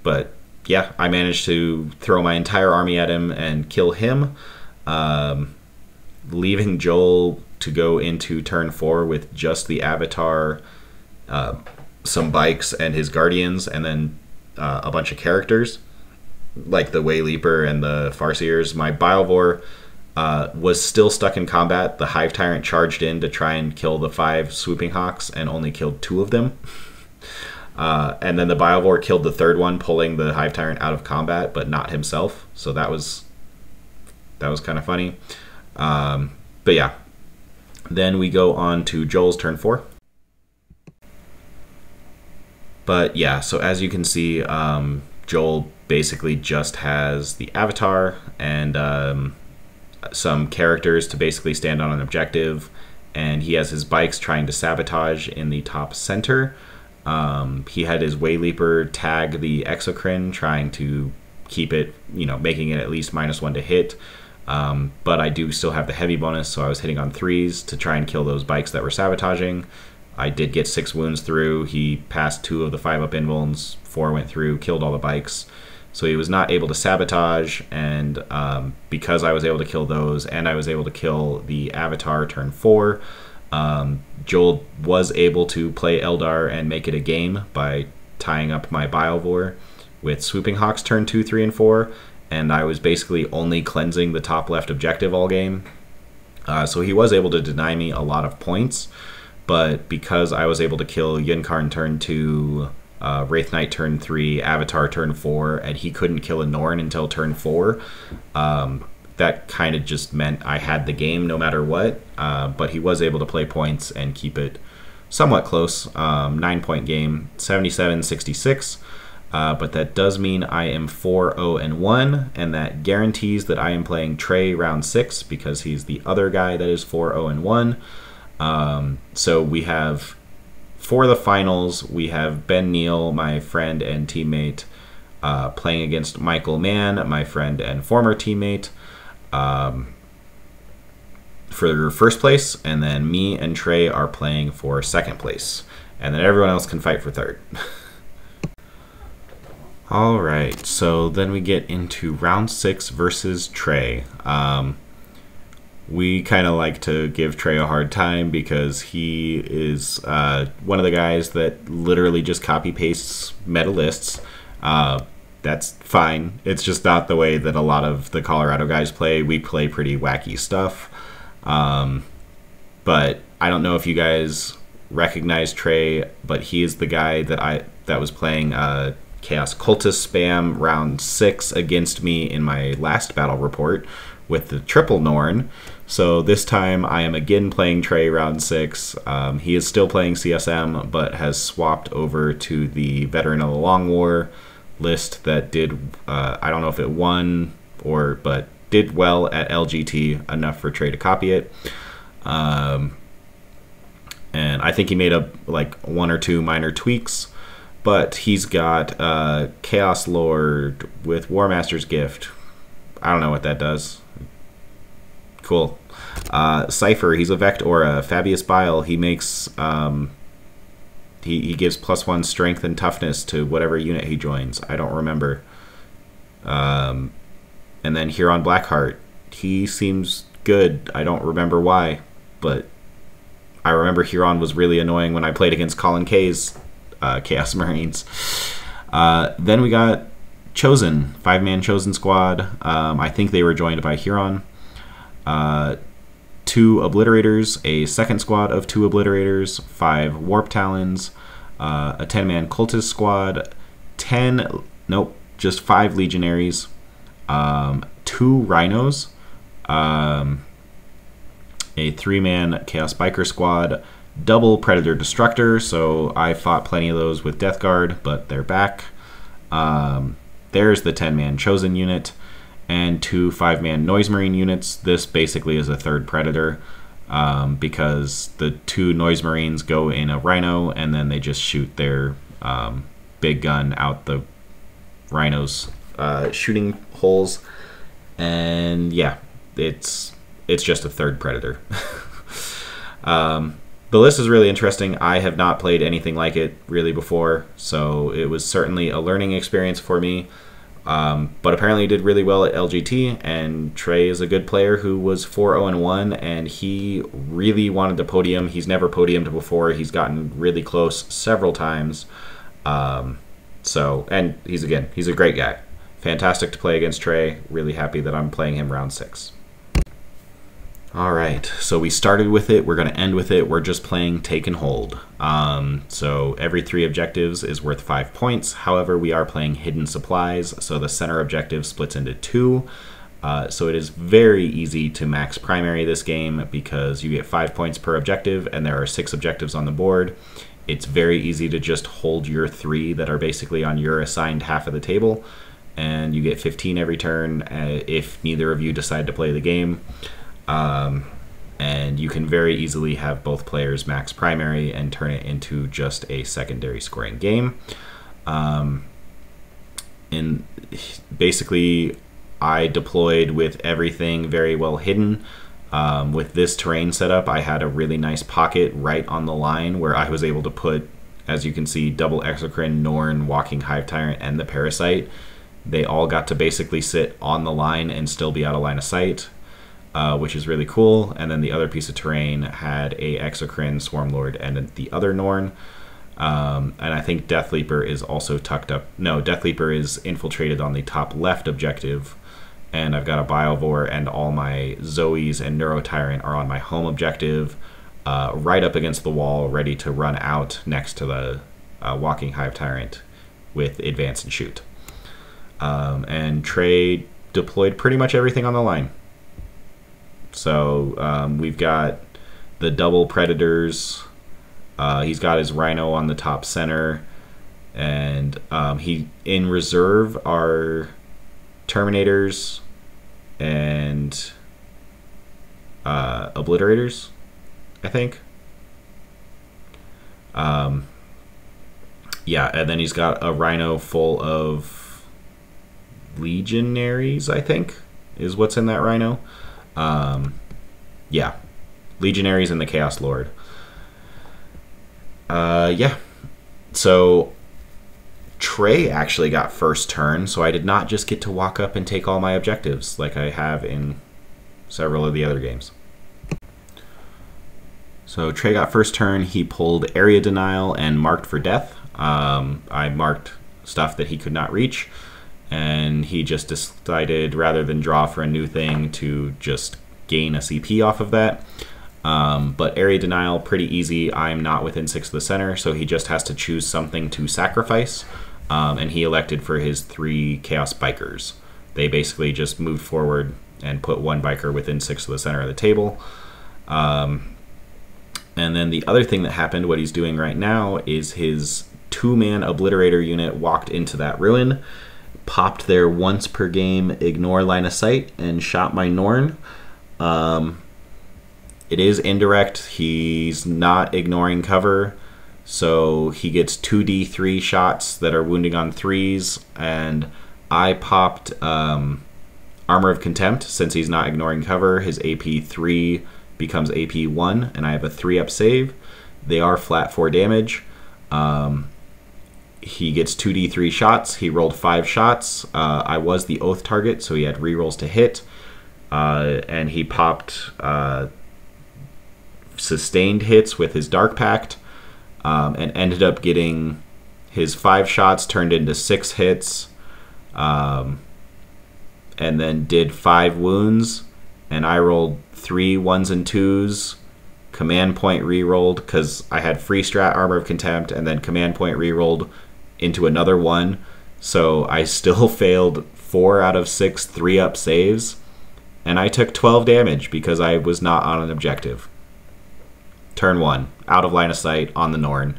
But yeah, I managed to throw my entire army at him and kill him, leaving Joel to go into turn 4 with just the Avatar, some bikes and his guardians, and then a bunch of characters. like the Way Leaper and the Farseers, my Biovore was still stuck in combat. The Hive Tyrant charged in to try and kill the 5 Swooping Hawks and only killed 2 of them. And then the Biovore killed the 3rd one, pulling the Hive Tyrant out of combat, but not himself. So that was kind of funny. But yeah. Then we go on to Joel's turn 4. But yeah, so as you can see, Joel basically just has the avatar and some characters to basically stand on an objective, and he has his bikes trying to sabotage in the top center. He had his Way Leaper tag the Exocrine, trying to keep it, making it at least -1 to hit. But I do still have the heavy bonus, so I was hitting on 3s to try and kill those bikes that were sabotaging. I did get 6 wounds through. He passed 2 of the 5-up invulns, 4 went through, killed all the bikes. So he was not able to sabotage, and because I was able to kill those, and I was able to kill the Avatar turn 4, Joel was able to play Eldar and make it a game by tying up my Biovore with Swooping Hawks turn 2, 3, and 4, and I was basically only cleansing the top left objective all game. So he was able to deny me a lot of points, but because I was able to kill Yunkarn turn 2, Wraith Knight turn 3, Avatar turn 4, and he couldn't kill a Norn until turn 4, that kind of just meant I had the game no matter what. But he was able to play points and keep it somewhat close. 9-point game, 77-66. But that does mean I am 4-0-1, and that guarantees that I am playing Trey round 6 because he's the other guy that is 4-0-1. So we have, for the finals, we have Ben Neal, my friend and teammate, playing against Michael Mann, my friend and former teammate, for first place, and then me and Trey are playing for second place, and then everyone else can fight for third. Alright, so then we get into round 6 versus Trey. We kind of like to give Trey a hard time because he is one of the guys that literally just copy-pastes meta lists. That's fine. It's just not the way that a lot of the Colorado guys play. We play pretty wacky stuff. But I don't know if you guys recognize Trey, but he is the guy that was playing Chaos Cultist spam round 6 against me in my last battle report with the triple Norn. So this time I am again playing Trey round 6. He is still playing CSM, but has swapped over to the Veteran of the Long War list that did, I don't know if it won, but did well at LGT, enough for Trey to copy it. And I think he made up like 1 or 2 minor tweaks. But he's got Chaos Lord with War Master's Gift. I don't know what that does. Cool. Cypher, he's a Vect Aura. Fabius Bile, he makes... he gives +1 strength and toughness to whatever unit he joins. I don't remember. And then Huron Blackheart, he seems good. I don't remember why, but I remember Huron was really annoying when I played against Colin K's Chaos Marines. Then we got Chosen, 5-man Chosen squad. I think they were joined by Huron. 2 Obliterators, a second squad of 2 Obliterators, 5 Warp Talons, a 10-man Cultist squad, just 5 Legionaries, 2 Rhinos, a 3-man Chaos Biker squad, double Predator Destructor, so I fought plenty of those with Death Guard, but they're back. There's the 10-man Chosen unit, and 2 5-man Noise Marine units. This basically is a third Predator, because the 2 Noise Marines go in a Rhino, and then they just shoot their big gun out the Rhino's shooting holes, and yeah, it's just a third Predator. The list is really interesting. I have not played anything like it really before, so it was certainly a learning experience for me. But apparently he did really well at LGT, and Trey is a good player who was 4-0-1, and he really wanted to podium. He's never podiumed before. He's gotten really close several times. And he's a great guy. fantastic to play against Trey. Really happy that I'm playing him round 6. Alright, so we started with it, we're going to end with it, we're just playing Take and Hold. So every 3 objectives is worth 5 points, however we are playing Hidden Supplies, so the center objective splits into 2. So it is very easy to max primary this game because you get 5 points per objective and there are 6 objectives on the board. It's very easy to just hold your 3 that are basically on your assigned half of the table, and you get 15 every turn if neither of you decide to play the game. And you can very easily have both players max primary and turn it into just a secondary scoring game. And basically, I deployed with everything very well hidden. With this terrain setup, I had a really nice pocket right on the line where I was able to put, as you can see, double Exocrine, Norn, Walking Hive Tyrant, and the Parasite. They all got to basically sit on the line and still be out of line of sight. Which is really cool. And then the other piece of terrain had a Exocrine, Swarmlord, and the other Norn. And I think Deathleaper is also tucked up. No, Deathleaper is infiltrated on the top left objective. And I've got a Biovore, and all my Zoes and Neurotyrant are on my home objective, right up against the wall, ready to run out next to the Walking Hive Tyrant with Advance and Shoot. And Trey deployed pretty much everything on the line. So we've got the double Predators. He's got his Rhino on the top center, and he in reserve are Terminators and Obliterators, I think. Yeah, and then he's got a Rhino full of Legionaries, I think, is what's in that Rhino. Yeah, Legionaries and the Chaos Lord. Yeah, so Trey actually got first turn, so I did not just get to walk up and take all my objectives like I have in several of the other games. So Trey got first turn. He pulled Area Denial and marked for death. I marked stuff that he could not reach, and he just decided, rather than draw for a new thing, to just gain a CP off of that. But Area Denial, pretty easy. I'm not within 6 of the center, so he just has to choose something to sacrifice. And he elected for his 3 Chaos Bikers. They basically just moved forward and put 1 biker within 6 of the center of the table. And then the other thing that happened, what he's doing right now, is his 2-man Obliterator unit walked into that ruin, popped their once per game ignore line of sight, and shot my Norn. It is indirect. He's not ignoring cover, so he gets 2d3 shots that are wounding on 3s, and I popped Armor of Contempt. Since he's not ignoring cover, his AP 3 becomes AP 1, and I have a 3-up save. They are flat 4 damage. He gets 2d3 shots. He rolled 5 shots. I was the Oath target, so he had rerolls to hit. And he popped sustained hits with his Dark Pact, and ended up getting his 5 shots turned into 6 hits, and then did 5 wounds, and I rolled 3 1s and 2s, command point rerolled because I had free strat Armor of Contempt, and then command point rerolled into another 1, so I still failed 4 out of 6 3-up saves, and I took 12 damage because I was not on an objective. Turn 1, out of line of sight on the Norn.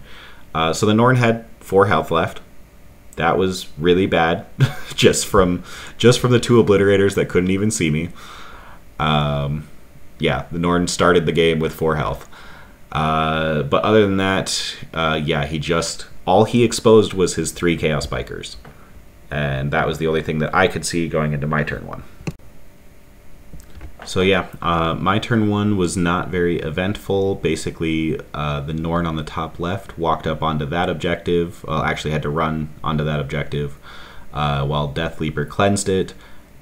So the Norn had 4 health left. That was really bad, just from the 2 Obliterators that couldn't even see me. Yeah, the Norn started the game with 4 health. But other than that, yeah, all he exposed was his 3 Chaos Bikers. And that was the only thing that I could see going into my turn 1. So yeah, my turn 1 was not very eventful. Basically, the Norn on the top left walked up onto that objective. Well, actually had to run onto that objective while Deathleaper cleansed it.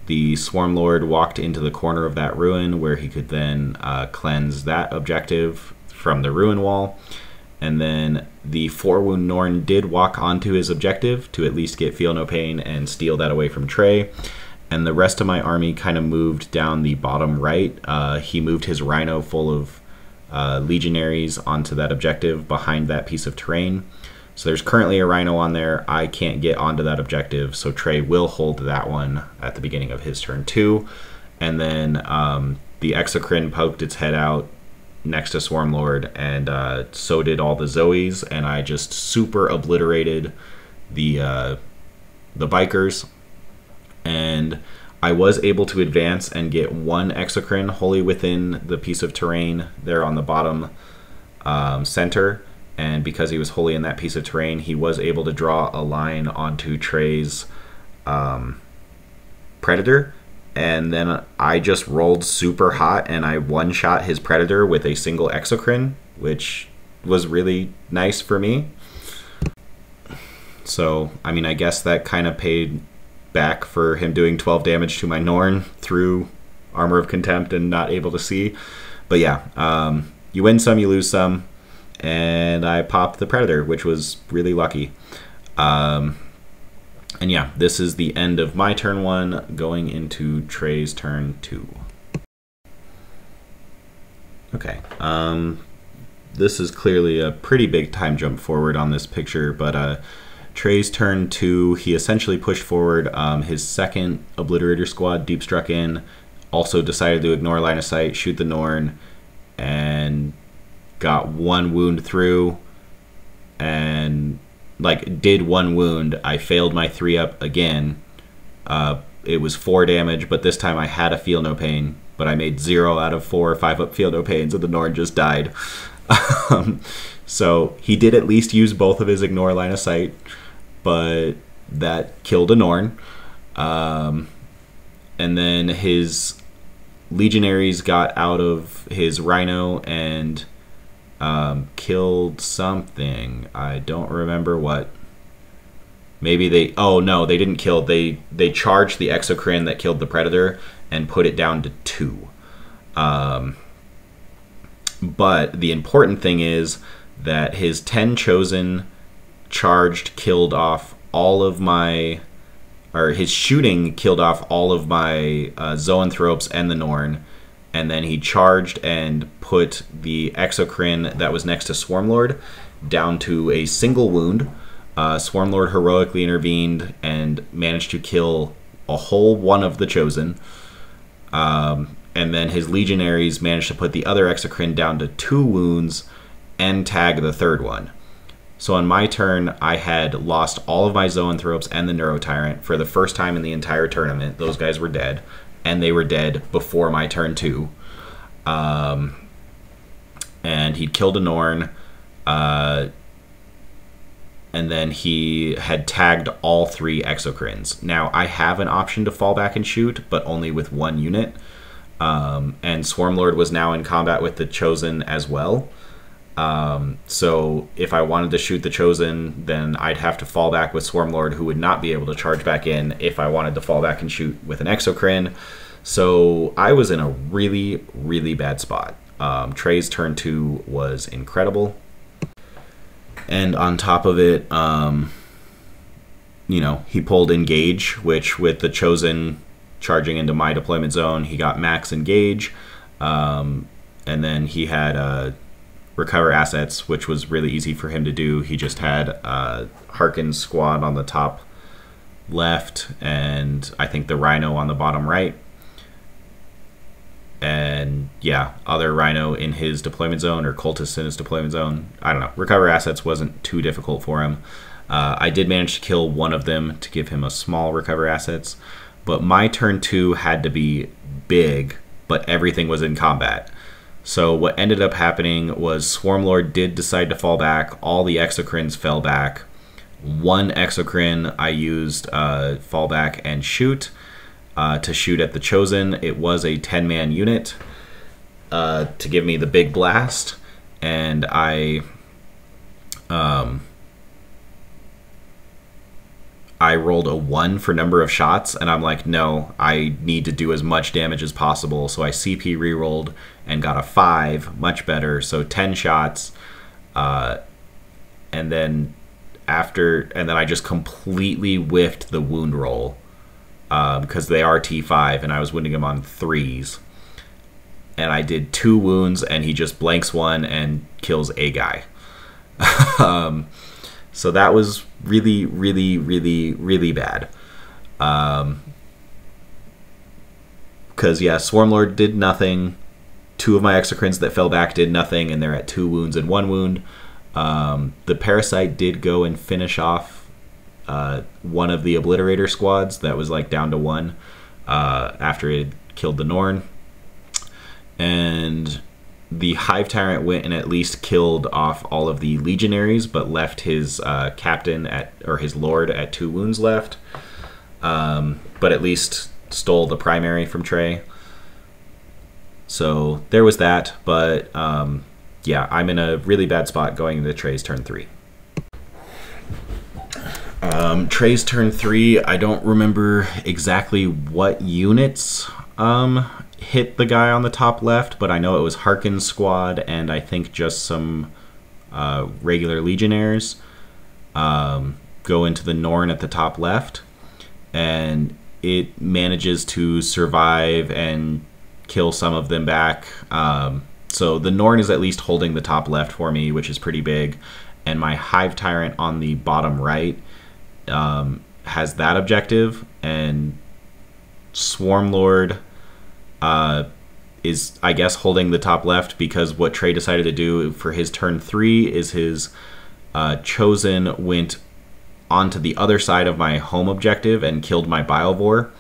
The Swarmlord walked into the corner of that ruin where he could then cleanse that objective from the ruin wall. And then the 4-wound Norn did walk onto his objective to at least get Feel No Pain and steal that away from Trey. And the rest of my army kind of moved down the bottom right. He moved his Rhino full of legionaries onto that objective behind that piece of terrain. So there's currently a Rhino on there. I can't get onto that objective, so Trey will hold that one at the beginning of his turn 2. And then the Exocrine poked its head out next to Swarmlord, and so did all the Zoes, and I just super obliterated the bikers. And I was able to advance and get one Exocrine wholly within the piece of terrain there on the bottom center. And because he was wholly in that piece of terrain, he was able to draw a line onto Trey's Predator. And then I just rolled super hot and I one-shot his Predator with a single Exocrine, which was really nice for me. So, I mean, I guess that kind of paid back for him doing 12 damage to my Norn through Armor of Contempt and not able to see. But yeah, you win some, you lose some. And I popped the Predator, which was really lucky. And yeah, this is the end of my turn 1, going into Trey's turn 2. Okay, this is clearly a pretty big time jump forward on this picture, but Trey's turn 2, he essentially pushed forward his second Obliterator squad, deep struck in, also decided to ignore line of sight, shoot the Norn, and got 1 wound through, and like did 1 wound. I failed my 3-up again. It was 4 damage, but this time I had a Feel No Pain, but I made 0 out of 4 or 5-up Feel No Pains, and the Norn just died. So he did at least use both of his ignore line of sight, but that killed a Norn. And then his legionaries got out of his Rhino and killed something. I don't remember what. Maybe they... Oh, no, they didn't kill. They charged the Exocrine that killed the Predator and put it down to 2. But the important thing is that his 10 Chosen charged, killed off all of my... Or his shooting killed off all of my Zoanthropes and the Norn. And then he charged and put the Exocrine that was next to Swarmlord down to a single wound. Swarmlord heroically intervened and managed to kill a whole one of the Chosen. And then his legionaries managed to put the other Exocrine down to 2 wounds and tag the third one. So on my turn, I had lost all of my Zoanthropes and the Neurotyrant for the first time in the entire tournament. Those guys were dead. And they were dead before my turn 2. And he'd killed a Norn. And then he had tagged all 3 Exocrines. Now, I have an option to fall back and shoot, but only with 1 unit. And Swarmlord was now in combat with the Chosen as well. So if I wanted to shoot the Chosen, then I'd have to fall back with Swarmlord, who would not be able to charge back in if I wanted to fall back and shoot with an Exocrine. So I was in a really, really bad spot. Trey's turn 2 was incredible. And on top of it, you know, he pulled Engage, which with the Chosen charging into my deployment zone, he got max Engage. And then he had... Recover assets, which was really easy for him to do. He just had Harkin's squad on the top left, and I think the Rhino on the bottom right. And yeah, other Rhino in his deployment zone, or cultists in his deployment zone. I don't know. Recover assets wasn't too difficult for him. I did manage to kill one of them to give him a small recover assets, but my turn 2 had to be big, but everything was in combat. So what ended up happening was Swarmlord did decide to fall back. All the Exocrines fell back. 1 Exocrine I used fall back and shoot to shoot at the Chosen. It was a 10-man unit to give me the big blast. And I rolled a 1 for number of shots, and I'm like, no, I need to do as much damage as possible. So I CP rerolled and got a 5, much better. So 10 shots, and then I just completely whiffed the wound roll because they are T5, and I was wounding him on 3s. And I did 2 wounds, and he just blanks 1 and kills a guy. So that was really, really, really, really bad. Because, yeah, Swarmlord did nothing. 2 of my exocrines that fell back did nothing, and they're at 2 wounds and 1 wound. The Parasite did go and finish off one of the Obliterator squads that was like down to 1 after it killed the Norn. And the Hive Tyrant went and at least killed off all of the Legionaries, but left his captain or his lord at 2 wounds left. But at least stole the primary from Trey. So there was that, but yeah, I'm in a really bad spot going into Trey's turn 3. Trey's turn 3, I don't remember exactly what units hit the guy on the top left, but I know it was Harkin's squad and I think just some regular Legionnaires go into the Norn at the top left, and it manages to survive and kill some of them back. So the Norn is at least holding the top left for me, which is pretty big, and my Hive Tyrant on the bottom right has that objective, and Swarmlord is, I guess, holding the top left because what Trey decided to do for his turn 3 is his Chosen went onto the other side of my home objective and killed my Bilevore,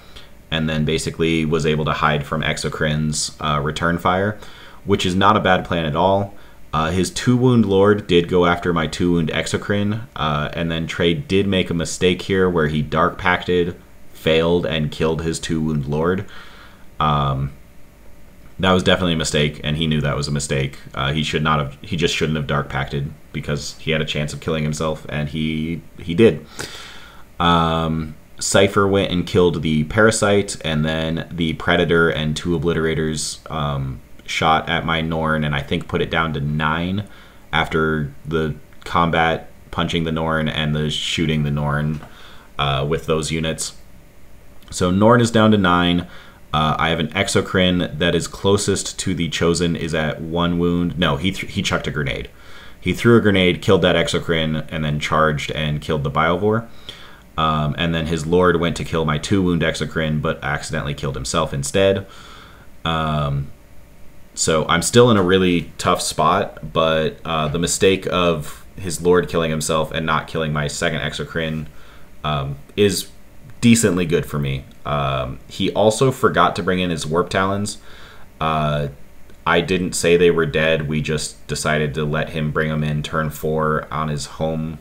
and then basically was able to hide from Exocrin's return fire, which is not a bad plan at all. His 2-wound Lord did go after my 2-wound Exocrin, and then Trey did make a mistake here where he Dark Pacted, failed, and killed his 2-wound Lord. That was definitely a mistake, and he knew that was a mistake. He just shouldn't have Dark Pacted because he had a chance of killing himself, and he did. Cypher went and killed the Parasite, and then the Predator and 2 Obliterators shot at my Norn, and I think put it down to 9 after the combat punching the Norn and the shooting the Norn with those units. So Norn is down to 9. I have an Exocrin that is closest to the Chosen is at 1 wound. No, he chucked a grenade. He threw a grenade, killed that Exocrin, and then charged and killed the Bilevore. And then his Lord went to kill my 2-wound Exocrin, but accidentally killed himself instead. So I'm still in a really tough spot, but the mistake of his Lord killing himself and not killing my second Exocrin is decently good for me. He also forgot to bring in his Warp Talons. I didn't say they were dead. We just decided to let him bring them in turn 4 on his home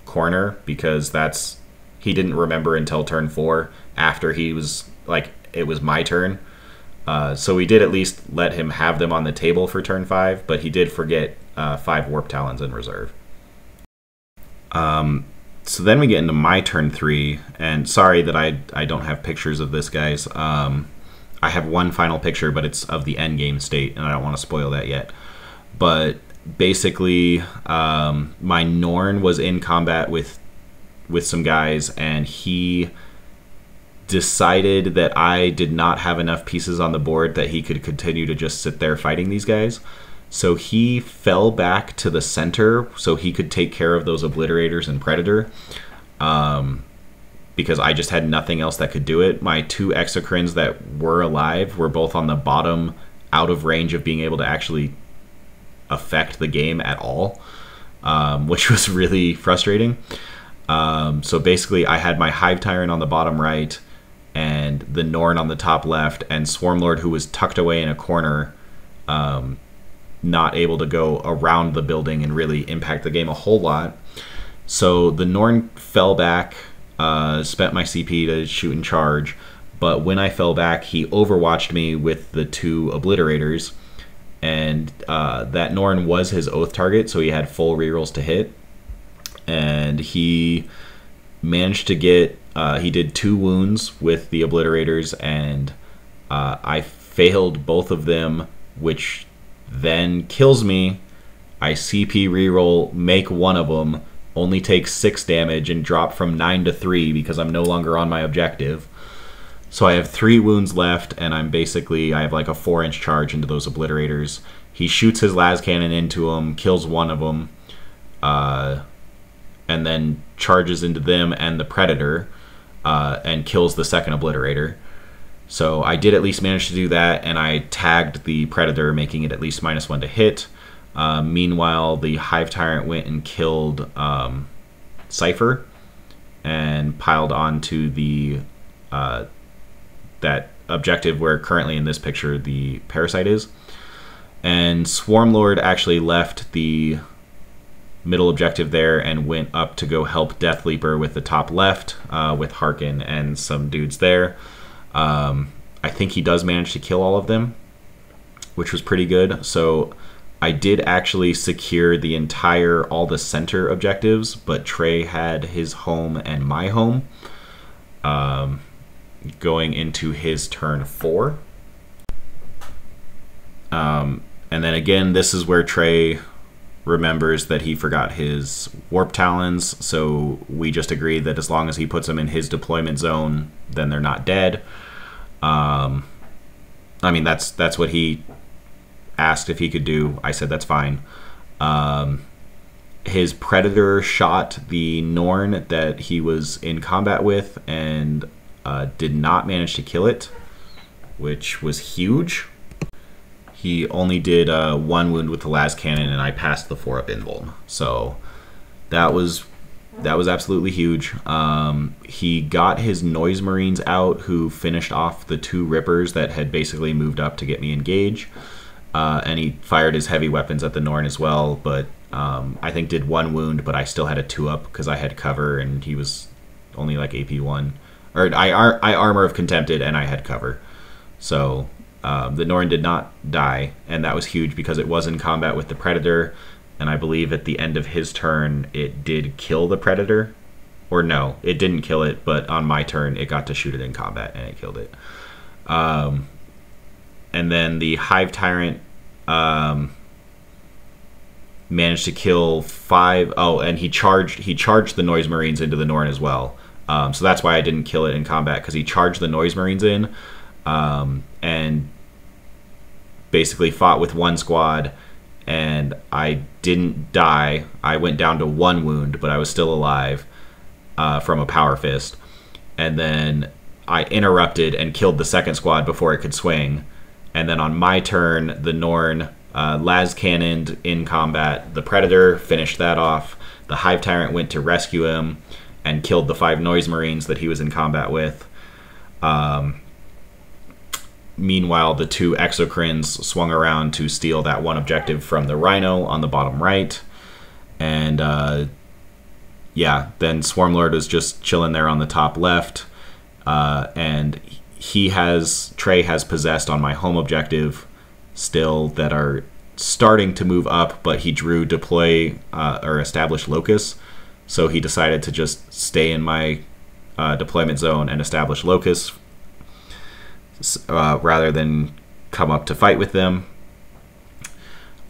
corner because he didn't remember until turn 4 after he was like, it was my turn. So we did at least let him have them on the table for turn 5, but he did forget 5 Warp Talons in reserve. So then we get into my turn 3, and sorry that I don't have pictures of this, guys. I have one final picture, but it's of the end game state, and I don't want to spoil that yet. But basically, my Norn was in combat with some guys, and he decided that I did not have enough pieces on the board that he could continue to just sit there fighting these guys. So he fell back to the center so he could take care of those Obliterators and Predator, because I just had nothing else that could do it. My 2 Exocrins that were alive were both on the bottom, out of range of being able to actually affect the game at all, which was really frustrating. So basically I had my Hive Tyrant on the bottom right and the Norn on the top left, and Swarmlord, who was tucked away in a corner, not able to go around the building and really impact the game a whole lot. So the Norn fell back, spent my CP to shoot and charge, but when I fell back, he overwatched me with the 2 Obliterators, and that Norn was his Oath target, so he had full rerolls to hit, and he managed to get, he did 2 wounds with the Obliterators, and I failed both of them, which then kills me, I CP reroll, make one of them, only take 6 damage, and drop from 9 to 3 because I'm no longer on my objective. So I have 3 wounds left, and I have like a 4-inch charge into those obliterators. He shoots his las cannon into them, kills one of them, and then charges into them and the predator, and kills the second obliterator. So I did at least manage to do that, and I tagged the predator, making it at least -1 to hit. Meanwhile, the Hive Tyrant went and killed Cypher and piled onto the that objective where currently in this picture the parasite is. And Swarmlord actually left the middle objective there and went up to go help Death Leaper with the top left with Harkin and some dudes there. I think he does manage to kill all of them, which was pretty good. So I did actually secure all the center objectives, but Trey had his home and my home going into his turn 4. And then again, this is where Trey remembers that he forgot his warp talons, so we just agreed that as long as he puts them in his deployment zone, then they're not dead. I mean, that's what he asked if he could do. I said that's fine. His predator shot the Norn that he was in combat with and did not manage to kill it, which was huge. He only did 1 wound with the las cannon, and I passed the 4-up invuln. So that was absolutely huge. He got his noise marines out, who finished off the 2 rippers that had basically moved up to get me engaged. And he fired his heavy weapons at the Norn as well, but I think did 1 wound, but I still had a 2-up because I had cover, and he was only like AP1. Or I armor of contempted, and I had cover. So the Norn did not die, and that was huge because it was in combat with the Predator, and I believe at the end of his turn it did kill the Predator. Or no, it didn't kill it, but on my turn it got to shoot it in combat, and it killed it. And then the Hive Tyrant managed to kill 5... Oh, and he charged the Noise Marines into the Norn as well. So that's why I didn't kill it in combat, because he charged the Noise Marines in, and basically fought with 1 squad, and I didn't die. I went down to 1 wound, but I was still alive from a power fist. And then I interrupted and killed the 2nd squad before it could swing. And then on my turn, the Norn las cannoned in combat the Predator, finished that off. The Hive Tyrant went to rescue him and killed the 5 Noise Marines that he was in combat with. Meanwhile, the 2 Exocrines swung around to steal that 1 objective from the Rhino on the bottom right. And yeah, then Swarmlord was just chilling there on the top left. And Trey has possessed on my home objective still that are starting to move up, but he drew deploy or establish locus. So he decided to just stay in my deployment zone and establish locus rather than come up to fight with them.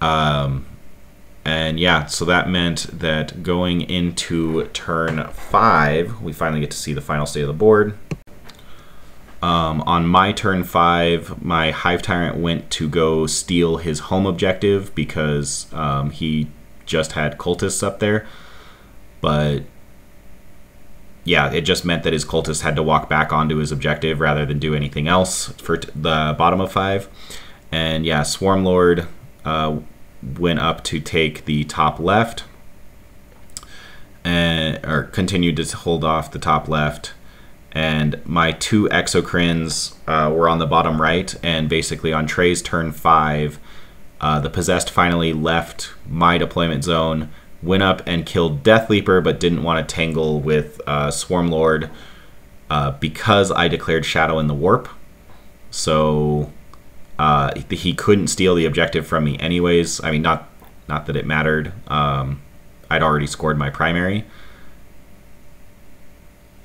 And yeah, so that meant that going into turn 5, we finally get to see the final state of the board. On my turn 5, my Hive Tyrant went to go steal his home objective because he just had cultists up there. But yeah, it just meant that his cultists had to walk back onto his objective rather than do anything else for the bottom of 5. And yeah, Swarmlord went up to take the top left, or continued to hold off the top left. And my 2 Exocrines were on the bottom right, and basically on Trey's turn 5, the Possessed finally left my deployment zone, went up and killed Death Leaper, but didn't want to tangle with Swarmlord because I declared Shadow in the Warp. So he couldn't steal the objective from me anyways. I mean, not that it mattered. I'd already scored my primary.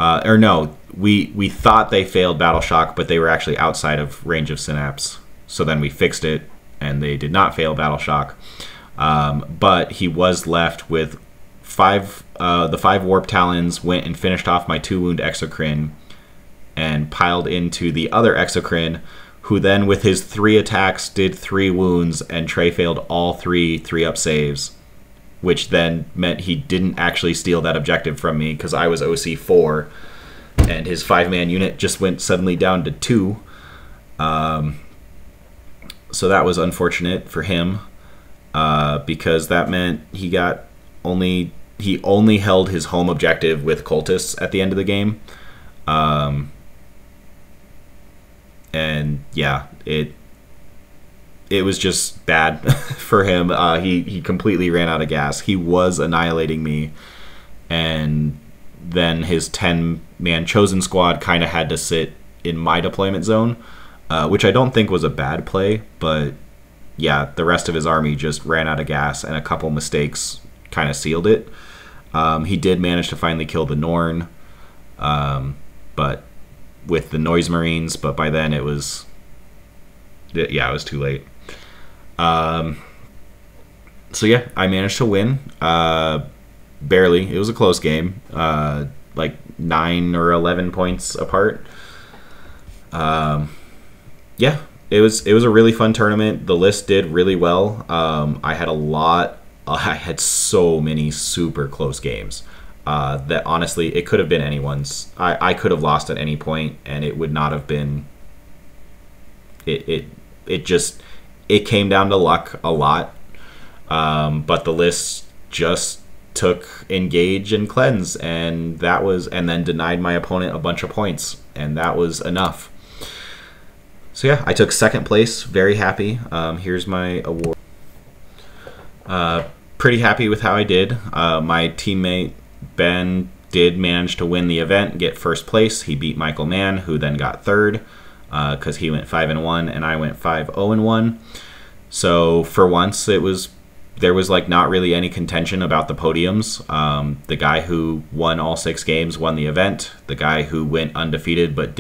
Or no, we thought they failed Battle Shock, but they were actually outside of range of Synapse. So then we fixed it, and they did not fail Battle Shock. But he was left with the 5 Warp Talons went and finished off my 2 wound Exocrine and piled into the other Exocrine, who then with his 3 attacks did 3 wounds, and Trey failed all 3 3-up saves, which then meant he didn't actually steal that objective from me because I was OC 4 and his 5-man unit just went suddenly down to 2. So that was unfortunate for him, because that meant he only held his home objective with cultists at the end of the game. And yeah, it was just bad for him. He completely ran out of gas. He was annihilating me, and then his 10-man chosen squad kind of had to sit in my deployment zone, which I don't think was a bad play, but yeah, the rest of his army just ran out of gas, and a couple mistakes kind of sealed it. He did manage to finally kill the Norn, but with the Noise Marines, but by then it was too late. So yeah, I managed to win, barely. It was a close game, like 9 or 11 points apart. Yeah, it was a really fun tournament. The list did really well. I had so many super close games that honestly it could have been anyone's. I could have lost at any point, and it would not have been. It came down to luck a lot, but the list just took engage and cleanse, and then denied my opponent a bunch of points, and that was enough. So yeah, I took 2nd place, very happy. Here's my award. Pretty happy with how I did. My teammate Ben did manage to win the event, get 1st place. He beat Michael Mann, who then got 3rd, because he went 5-1 and I went 5-0-1. So for once, there was like not really any contention about the podiums. The guy who won all 6 games won the event. The guy who went undefeated but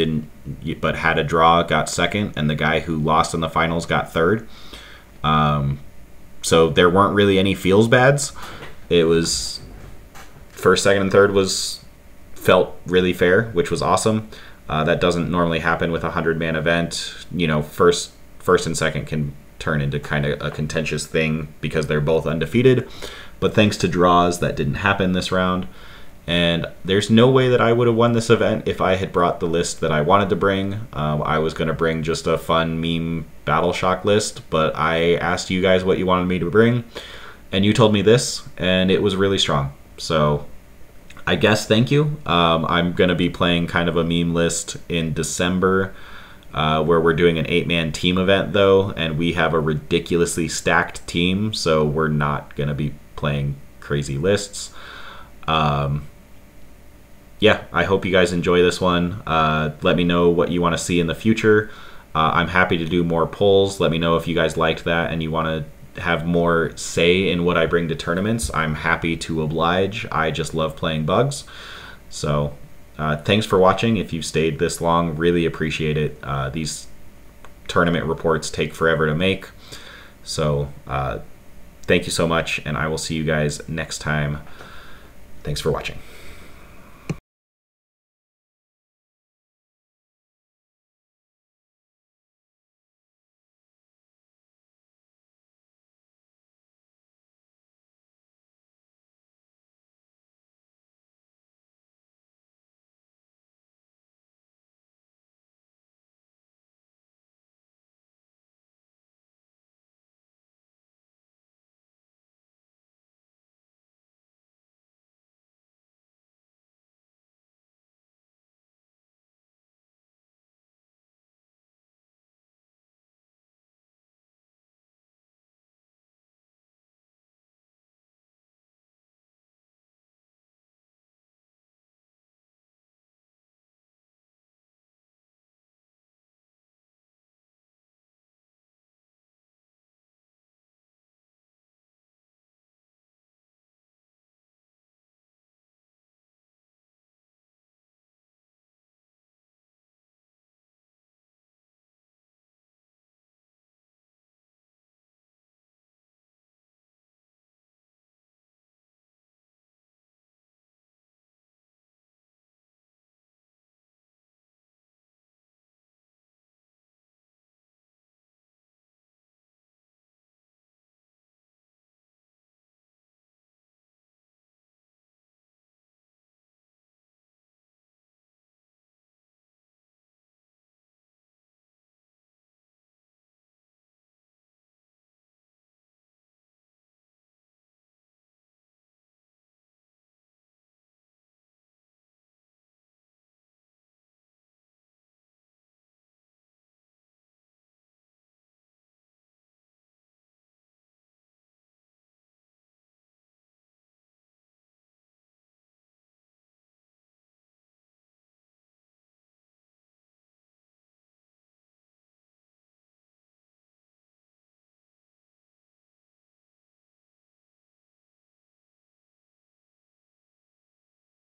had a draw got 2nd, and the guy who lost in the finals got 3rd. So there weren't really any feels bads. It was 1st, 2nd, and 3rd felt really fair, which was awesome. That doesn't normally happen with a 100-man event. You know, first and 2nd can turn into kind of a contentious thing because they're both undefeated. But thanks to draws, that didn't happen this round. And there's no way that I would have won this event if I had brought the list that I wanted to bring. I was going to bring just a fun meme Battle Shock list, but I asked you guys what you wanted me to bring, and you told me this, and it was really strong. So I guess thank you. I'm going to be playing kind of a meme list in December, where we're doing an 8-man team event, though, and we have a ridiculously stacked team, so we're not going to be playing crazy lists. Yeah, I hope you guys enjoy this one. Let me know what you want to see in the future. I'm happy to do more polls. Let me know if you guys liked that and you want to have more say in what I bring to tournaments. I'm happy to oblige. I just love playing bugs. So thanks for watching. If you've stayed this long, really appreciate it. These tournament reports take forever to make. So thank you so much, and I will see you guys next time. Thanks for watching.